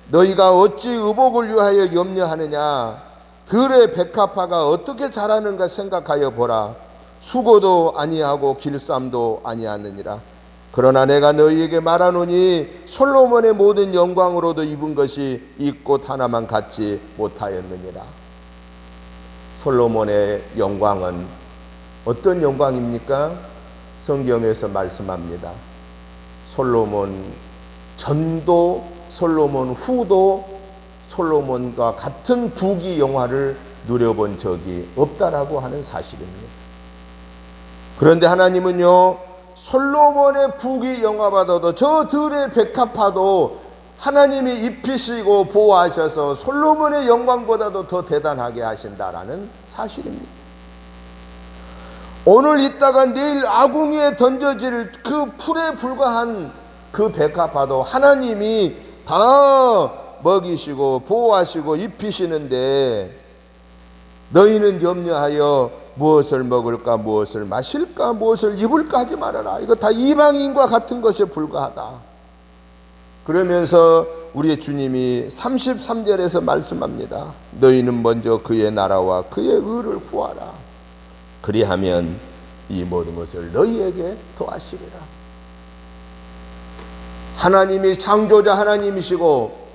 S1: 너희가 어찌 의복을 위하여 염려하느냐. 들의 백합화가 어떻게 자라는가 생각하여 보라. 수고도 아니하고 길쌈도 아니하느니라. 그러나 내가 너희에게 말하노니 솔로몬의 모든 영광으로도 입은 것이 이 꽃 하나만 갖지 못하였느니라. 솔로몬의 영광은 어떤 영광입니까? 성경에서 말씀합니다. 솔로몬 전도, 솔로몬 후도 솔로몬과 같은 부귀 영화를 누려본 적이 없다라고 하는 사실입니다. 그런데 하나님은요, 솔로몬의 부귀 영화보다도 저 들의 백합화도 하나님이 입히시고 보호하셔서 솔로몬의 영광보다도 더 대단하게 하신다라는 사실입니다. 오늘 있다가 내일 아궁이에 던져질 그 풀에 불과한 그 백합화도 하나님이 다 먹이시고 보호하시고 입히시는데 너희는 염려하여 무엇을 먹을까 무엇을 마실까 무엇을 입을까 하지 말아라. 이거 다 이방인과 같은 것에 불과하다. 그러면서 우리의 주님이 33절에서 말씀합니다. 너희는 먼저 그의 나라와 그의 의를 구하라. 그리하면 이 모든 것을 너희에게 더하시리라. 하나님이 창조자 하나님이시고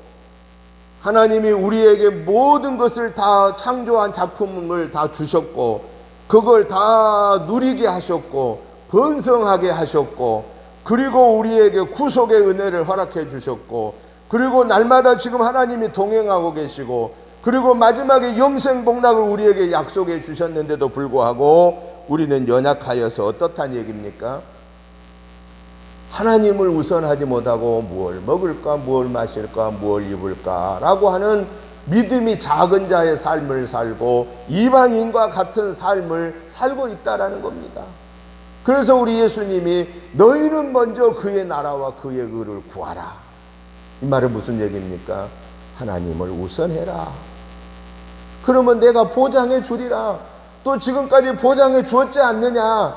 S1: 하나님이 우리에게 모든 것을 다 창조한 작품을 다 주셨고 그걸 다 누리게 하셨고 번성하게 하셨고 그리고 우리에게 구속의 은혜를 허락해 주셨고 그리고 날마다 지금 하나님이 동행하고 계시고 그리고 마지막에 영생 복락을 우리에게 약속해 주셨는데도 불구하고 우리는 연약하여서 어떻다는 얘기입니까? 하나님을 우선하지 못하고 무엇을 먹을까 무엇을 마실까 무엇을 입을까 라고 하는 믿음이 작은 자의 삶을 살고 이방인과 같은 삶을 살고 있다라는 겁니다. 그래서 우리 예수님이 너희는 먼저 그의 나라와 그의 의를 구하라. 이 말은 무슨 얘기입니까? 하나님을 우선해라. 그러면 내가 보장해 주리라. 또 지금까지 보장해 주었지 않느냐?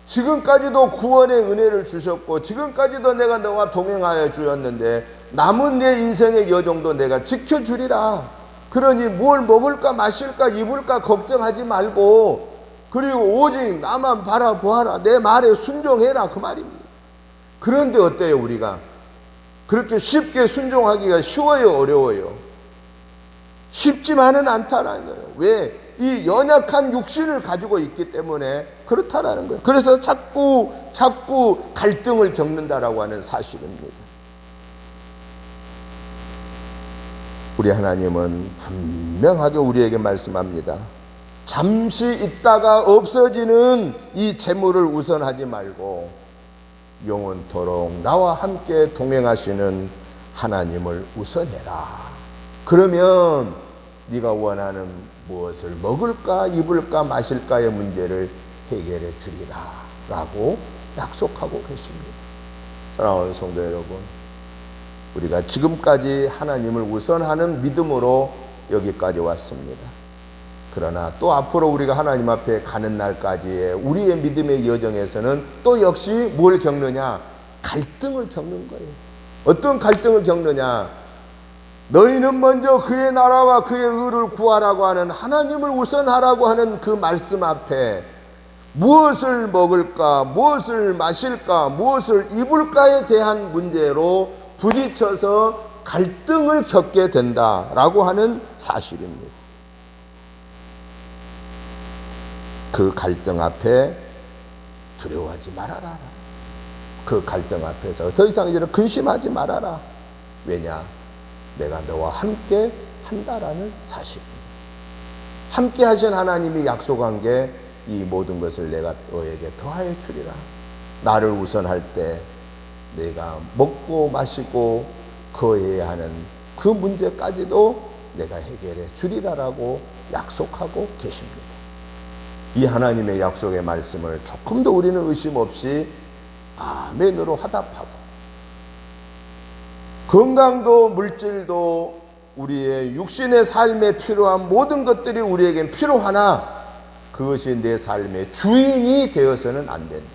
S1: 지금까지도 구원의 은혜를 주셨고 지금까지도 내가 너와 동행하여 주었는데 남은 내 인생의 여정도 내가 지켜주리라. 그러니 뭘 먹을까 마실까 입을까 걱정하지 말고 그리고 오직 나만 바라보아라. 내 말에 순종해라. 그 말입니다. 그런데 어때요? 우리가 그렇게 쉽게 순종하기가 쉬워요 어려워요? 쉽지만은 않다라는 거예요. 왜? 이 연약한 육신을 가지고 있기 때문에 그렇다라는 거예요. 그래서 자꾸 갈등을 겪는다라고 하는 사실입니다. 우리 하나님은 분명하게 우리에게 말씀합니다. 잠시 있다가 없어지는 이 재물을 우선하지 말고 영원토록 나와 함께 동행하시는 하나님을 우선해라. 그러면 네가 원하는 무엇을 먹을까 입을까 마실까의 문제를 해결해 주리라 라고 약속하고 계십니다. 사랑하는 성도 여러분, 우리가 지금까지 하나님을 우선하는 믿음으로 여기까지 왔습니다. 그러나 또 앞으로 우리가 하나님 앞에 가는 날까지의 우리의 믿음의 여정에서는 또 역시 뭘 겪느냐? 갈등을 겪는 거예요. 어떤 갈등을 겪느냐? 너희는 먼저 그의 나라와 그의 의를 구하라고 하는 하나님을 우선하라고 하는 그 말씀 앞에 무엇을 먹을까 무엇을 마실까 무엇을 입을까에 대한 문제로 부딪혀서 갈등을 겪게 된다라고 하는 사실입니다. 그 갈등 앞에 두려워하지 말아라. 그 갈등 앞에서 더 이상 이제는 근심하지 말아라. 왜냐? 내가 너와 함께 한다라는 사실입니다. 함께 하신 하나님이 약속한 게 이 모든 것을 내가 너에게 더하여 주리라. 나를 우선할 때 내가 먹고 마시고 거해야 하는 그 문제까지도 내가 해결해 주리라라고 약속하고 계십니다. 이 하나님의 약속의 말씀을 조금 더 우리는 의심 없이 아멘으로 화답하고 건강도 물질도 우리의 육신의 삶에 필요한 모든 것들이 우리에겐 필요하나 그것이 내 삶의 주인이 되어서는 안 된다.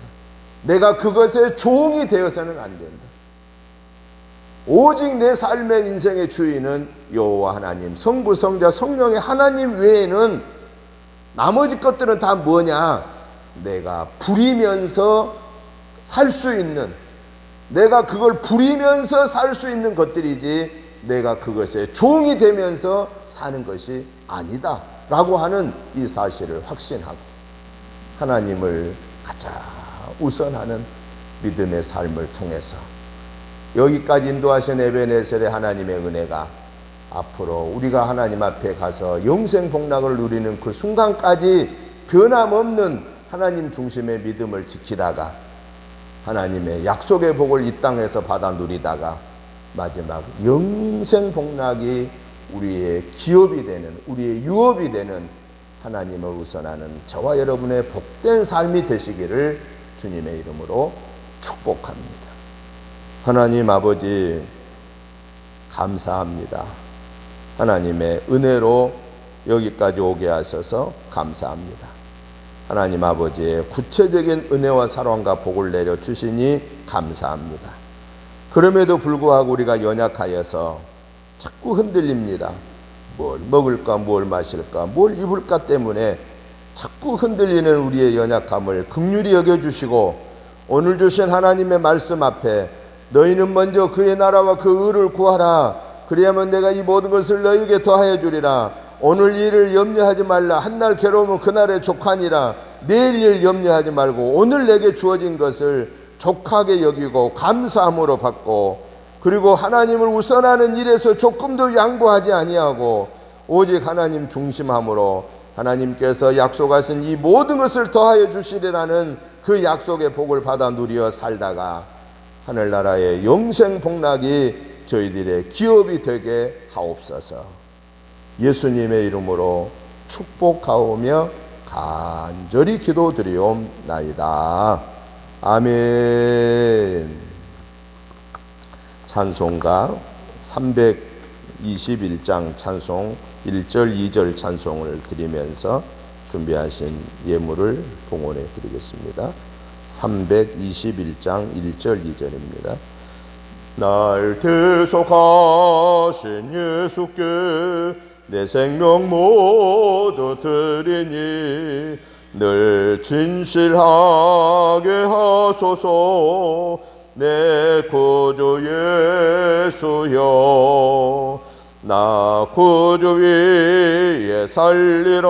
S1: 내가 그것의 종이 되어서는 안 된다. 오직 내 삶의 인생의 주인은 여호와 하나님, 성부, 성자, 성령의 하나님 외에는 나머지 것들은 다 뭐냐? 내가 부리면서 살 수 있는, 내가 그걸 부리면서 살 수 있는 것들이지 내가 그것의 종이 되면서 사는 것이 아니다 라고 하는 이 사실을 확신하고 하나님을 가장 우선하는 믿음의 삶을 통해서 여기까지 인도하신 에베네셀의 하나님의 은혜가 앞으로 우리가 하나님 앞에 가서 영생 복락을 누리는 그 순간까지 변함없는 하나님 중심의 믿음을 지키다가 하나님의 약속의 복을 이 땅에서 받아 누리다가 마지막 영생 복락이 우리의 기업이 되는, 우리의 유업이 되는 하나님을 우선하는 저와 여러분의 복된 삶이 되시기를 주님의 이름으로 축복합니다. 하나님 아버지 감사합니다. 하나님의 은혜로 여기까지 오게 하셔서 감사합니다. 하나님 아버지의 구체적인 은혜와 사랑과 복을 내려 주시니 감사합니다. 그럼에도 불구하고 우리가 연약하여서 자꾸 흔들립니다. 뭘 먹을까, 뭘 마실까, 뭘 입을까 때문에 자꾸 흔들리는 우리의 연약함을 긍휼히 여겨주시고 오늘 주신 하나님의 말씀 앞에 너희는 먼저 그의 나라와 그 의를 구하라. 그리하면 내가 이 모든 것을 너희에게 더하여 주리라. 오늘 일을 염려하지 말라. 한날 괴로우면 그날의 족하니라. 내일 일 염려하지 말고 오늘 내게 주어진 것을 족하게 여기고 감사함으로 받고 그리고 하나님을 우선하는 일에서 조금도 양보하지 아니하고 오직 하나님 중심함으로 하나님께서 약속하신 이 모든 것을 더하여 주시리라는 그 약속의 복을 받아 누리어 살다가 하늘나라의 영생 복락이 저희들의 기업이 되게 하옵소서. 예수님의 이름으로 축복하오며 간절히 기도드리옵나이다. 아멘. 찬송가 321장 찬송 1절 2절 찬송을 드리면서 준비하신 예물을 봉헌해 드리겠습니다. 321장 1절 2절입니다. 날 대속하신 예수께 내 생명 모두 드리니 늘 진실하게 하소서. 내 구주 예수여 나 구주 위에 살리라.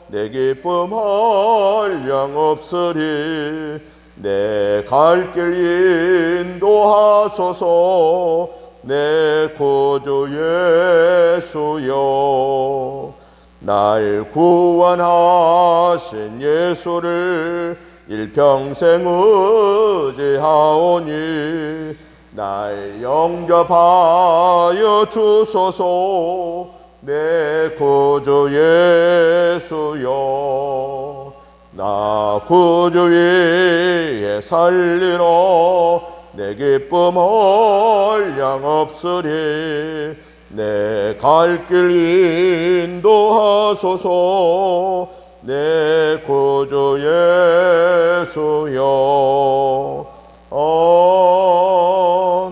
S1: 내 기쁨 한량 없으리. 내 갈 길 인도하소서. 내 구주 예수여 날 구원하신 예수를 일평생 의지하오니 날 영접하여 주소서. 내 구주 예수여 나 구주 위에 살리라. 내 기쁨 한량 없으리. 내 갈 길 인도하소서. 내 구주 예수여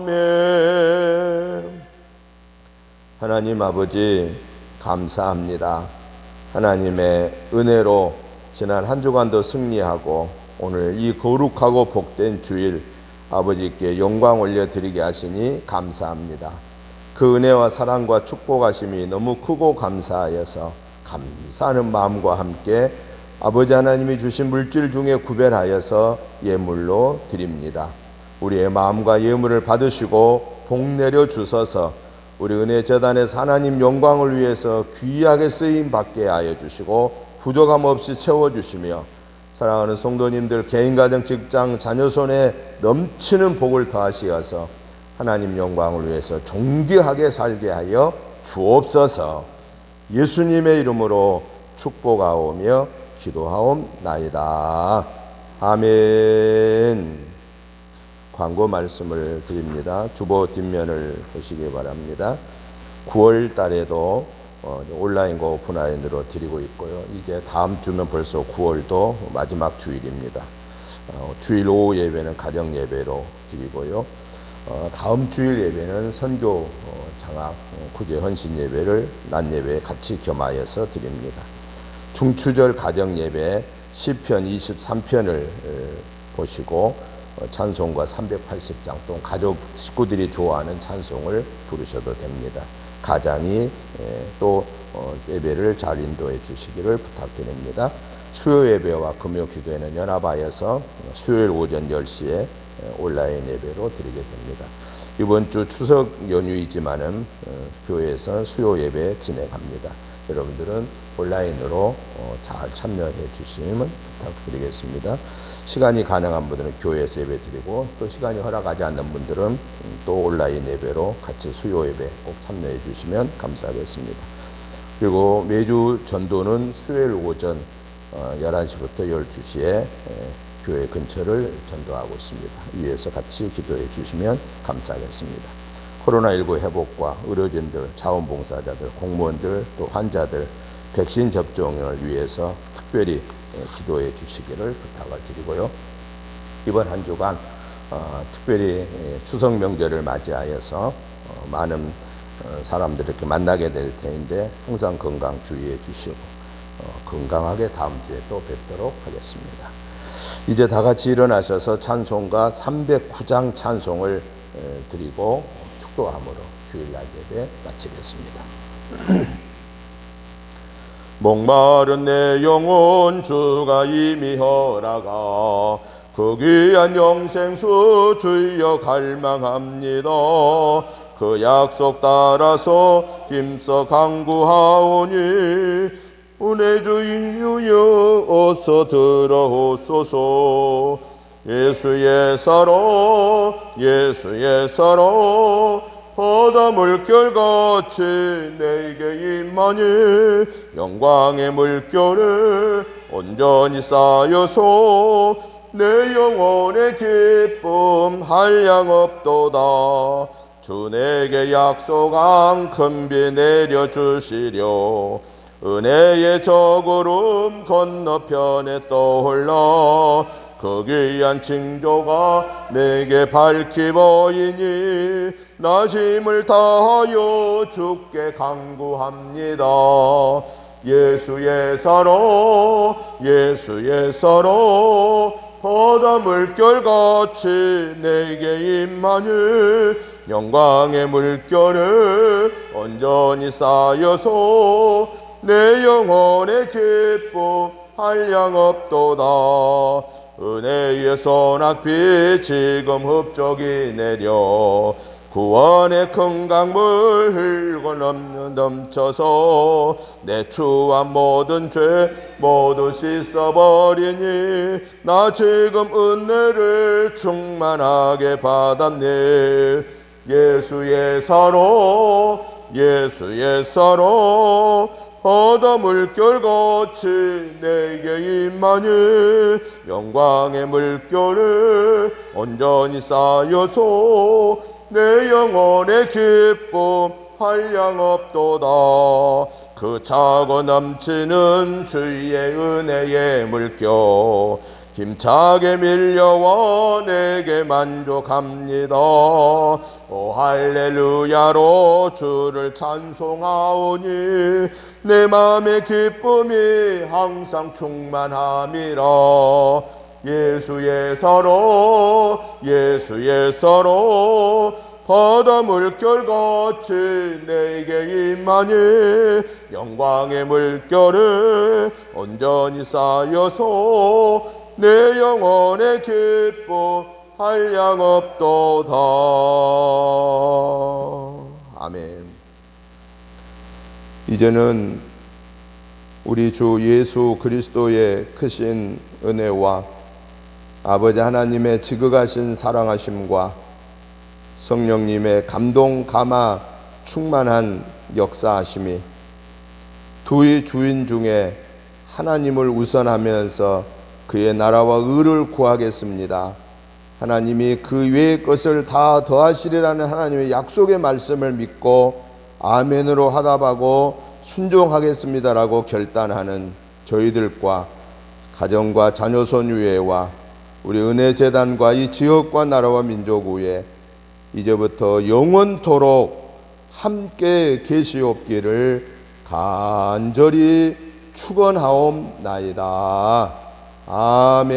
S1: 아멘. 하나님 아버지 감사합니다. 하나님의 은혜로 지난 한 주간도 승리하고 오늘 이 거룩하고 복된 주일 아버지께 영광 올려드리게 하시니 감사합니다. 그 은혜와 사랑과 축복하심이 너무 크고 감사하여서 감사하는 마음과 함께 아버지 하나님이 주신 물질 중에 구별하여서 예물로 드립니다. 우리의 마음과 예물을 받으시고 복 내려 주셔서 우리 은혜재단에서 하나님 영광을 위해서 귀하게 쓰임 받게 하여 주시고 부족함 없이 채워주시며 사랑하는 성도님들 개인, 가정, 직장, 자녀 손에 넘치는 복을 더하시어서 하나님 영광을 위해서 존귀하게 살게 하여 주옵소서. 예수님의 이름으로 축복하오며 기도하옵나이다. 아멘. 광고 말씀을 드립니다. 주보 뒷면을 보시기 바랍니다. 9월 달에도 온라인과 오프라인으로 드리고 있고요. 이제 다음 주면 벌써 9월도 마지막 주일입니다. 주일 오후 예배는 가정 예배로 드리고요. 다음 주일 예배는 선교 장학 구제 헌신 예배를 낮 예배에 같이 겸하여서 드립니다. 중추절 가정 예배 시편 23편을 보시고 찬송가 380장 또는 가족 식구들이 좋아하는 찬송을 부르셔도 됩니다. 가장이 또 예배를 잘 인도해 주시기를 부탁드립니다. 수요 예배와 금요 기도회는 연합하여서 수요일 오전 10시에 온라인 예배로 드리게 됩니다. 이번 주 추석 연휴이지만은 교회에서 수요 예배 진행합니다. 여러분들은 온라인으로 잘 참여해 주시면 부탁드리겠습니다. 시간이 가능한 분들은 교회에서 예배 드리고 또 시간이 허락하지 않는 분들은 또 온라인 예배로 같이 수요 예배 꼭 참여해 주시면 감사하겠습니다. 그리고 매주 전도는 수요일 오전 11시부터 12시에 교회 근처를 전도하고 있습니다. 위에서 같이 기도해 주시면 감사하겠습니다. 코로나19 회복과 의료진들, 자원봉사자들, 공무원들, 또 환자들, 백신 접종을 위해서 특별히 기도해 주시기를 부탁을 드리고요. 이번 한 주간 특별히 추석 명절을 맞이하여서 많은 사람들을 이렇게 만나게 될 텐데 항상 건강 주의해 주시고 건강하게 다음 주에 또 뵙도록 하겠습니다. 이제 다 같이 일어나셔서 찬송가 309장 찬송을 드리고 축도함으로 주일날 예배 마치겠습니다. 목마른 내 영혼 주가 이미 허락하 그 귀한 영생수 주여 갈망합니다. 그 약속 따라서 힘써 강구하오니 은혜 주여 어서 들어오소서. 예수의 사랑 예수의 사랑 바다 물결같이 내게 임하니 영광의 물결을 온전히 쌓여서 내 영혼의 기쁨 한량없도다. 주 내게 약속한 큰 비 내려주시려 은혜의 저 구름 건너편에 떠올라 그 귀한 징조가 내게 밝히 보이니 나 힘을 다하여 주께 간구합니다. 예수의 사랑 예수의 사랑 바다 물결같이 내게 임하니 영광의 물결을 온전히 쌓여서 내 영혼의 기쁨 한량없도다. 은혜의 소낙비 지금 흡족이 내려 구원의 큰 강물 흘고 넘쳐서 내 추한 모든 죄 모두 씻어버리니 나 지금 은혜를 충만하게 받았네. 예수의 사랑 예수의 사랑 바다 물결같이 내게 임하니 영광의 물결을 온전히 쌓여서 내 영혼의 기쁨 한량없도다. 그 차고 넘치는 주의 은혜의 물결 힘차게 밀려와 내게 만족합니다. 오 할렐루야로 주를 찬송하오니 내 맘의 기쁨이 항상 충만함이라. 예수의 사랑 예수의 사랑 바다 물결같이 내게 임하니 영광의 물결을 온전히 쌓여서 내 영혼의 기쁨 한량없도다. 아멘. 이제는 우리 주 예수 그리스도의 크신 은혜와 아버지 하나님의 지극하신 사랑하심과 성령님의 감동 감화 충만한 역사하심이 두의 주인 중에 하나님을 우선하면서 그의 나라와 의를 구하겠습니다. 하나님이 그 외의 것을 다 더하시리라는 하나님의 약속의 말씀을 믿고 아멘으로 화답하고 순종하겠습니다라고 결단하는 저희들과 가정과 자녀손 위에와 우리 은혜재단과 이 지역과 나라와 민족 위에 이제부터 영원토록 함께 계시옵기를 간절히 축원하옵나이다. 아멘.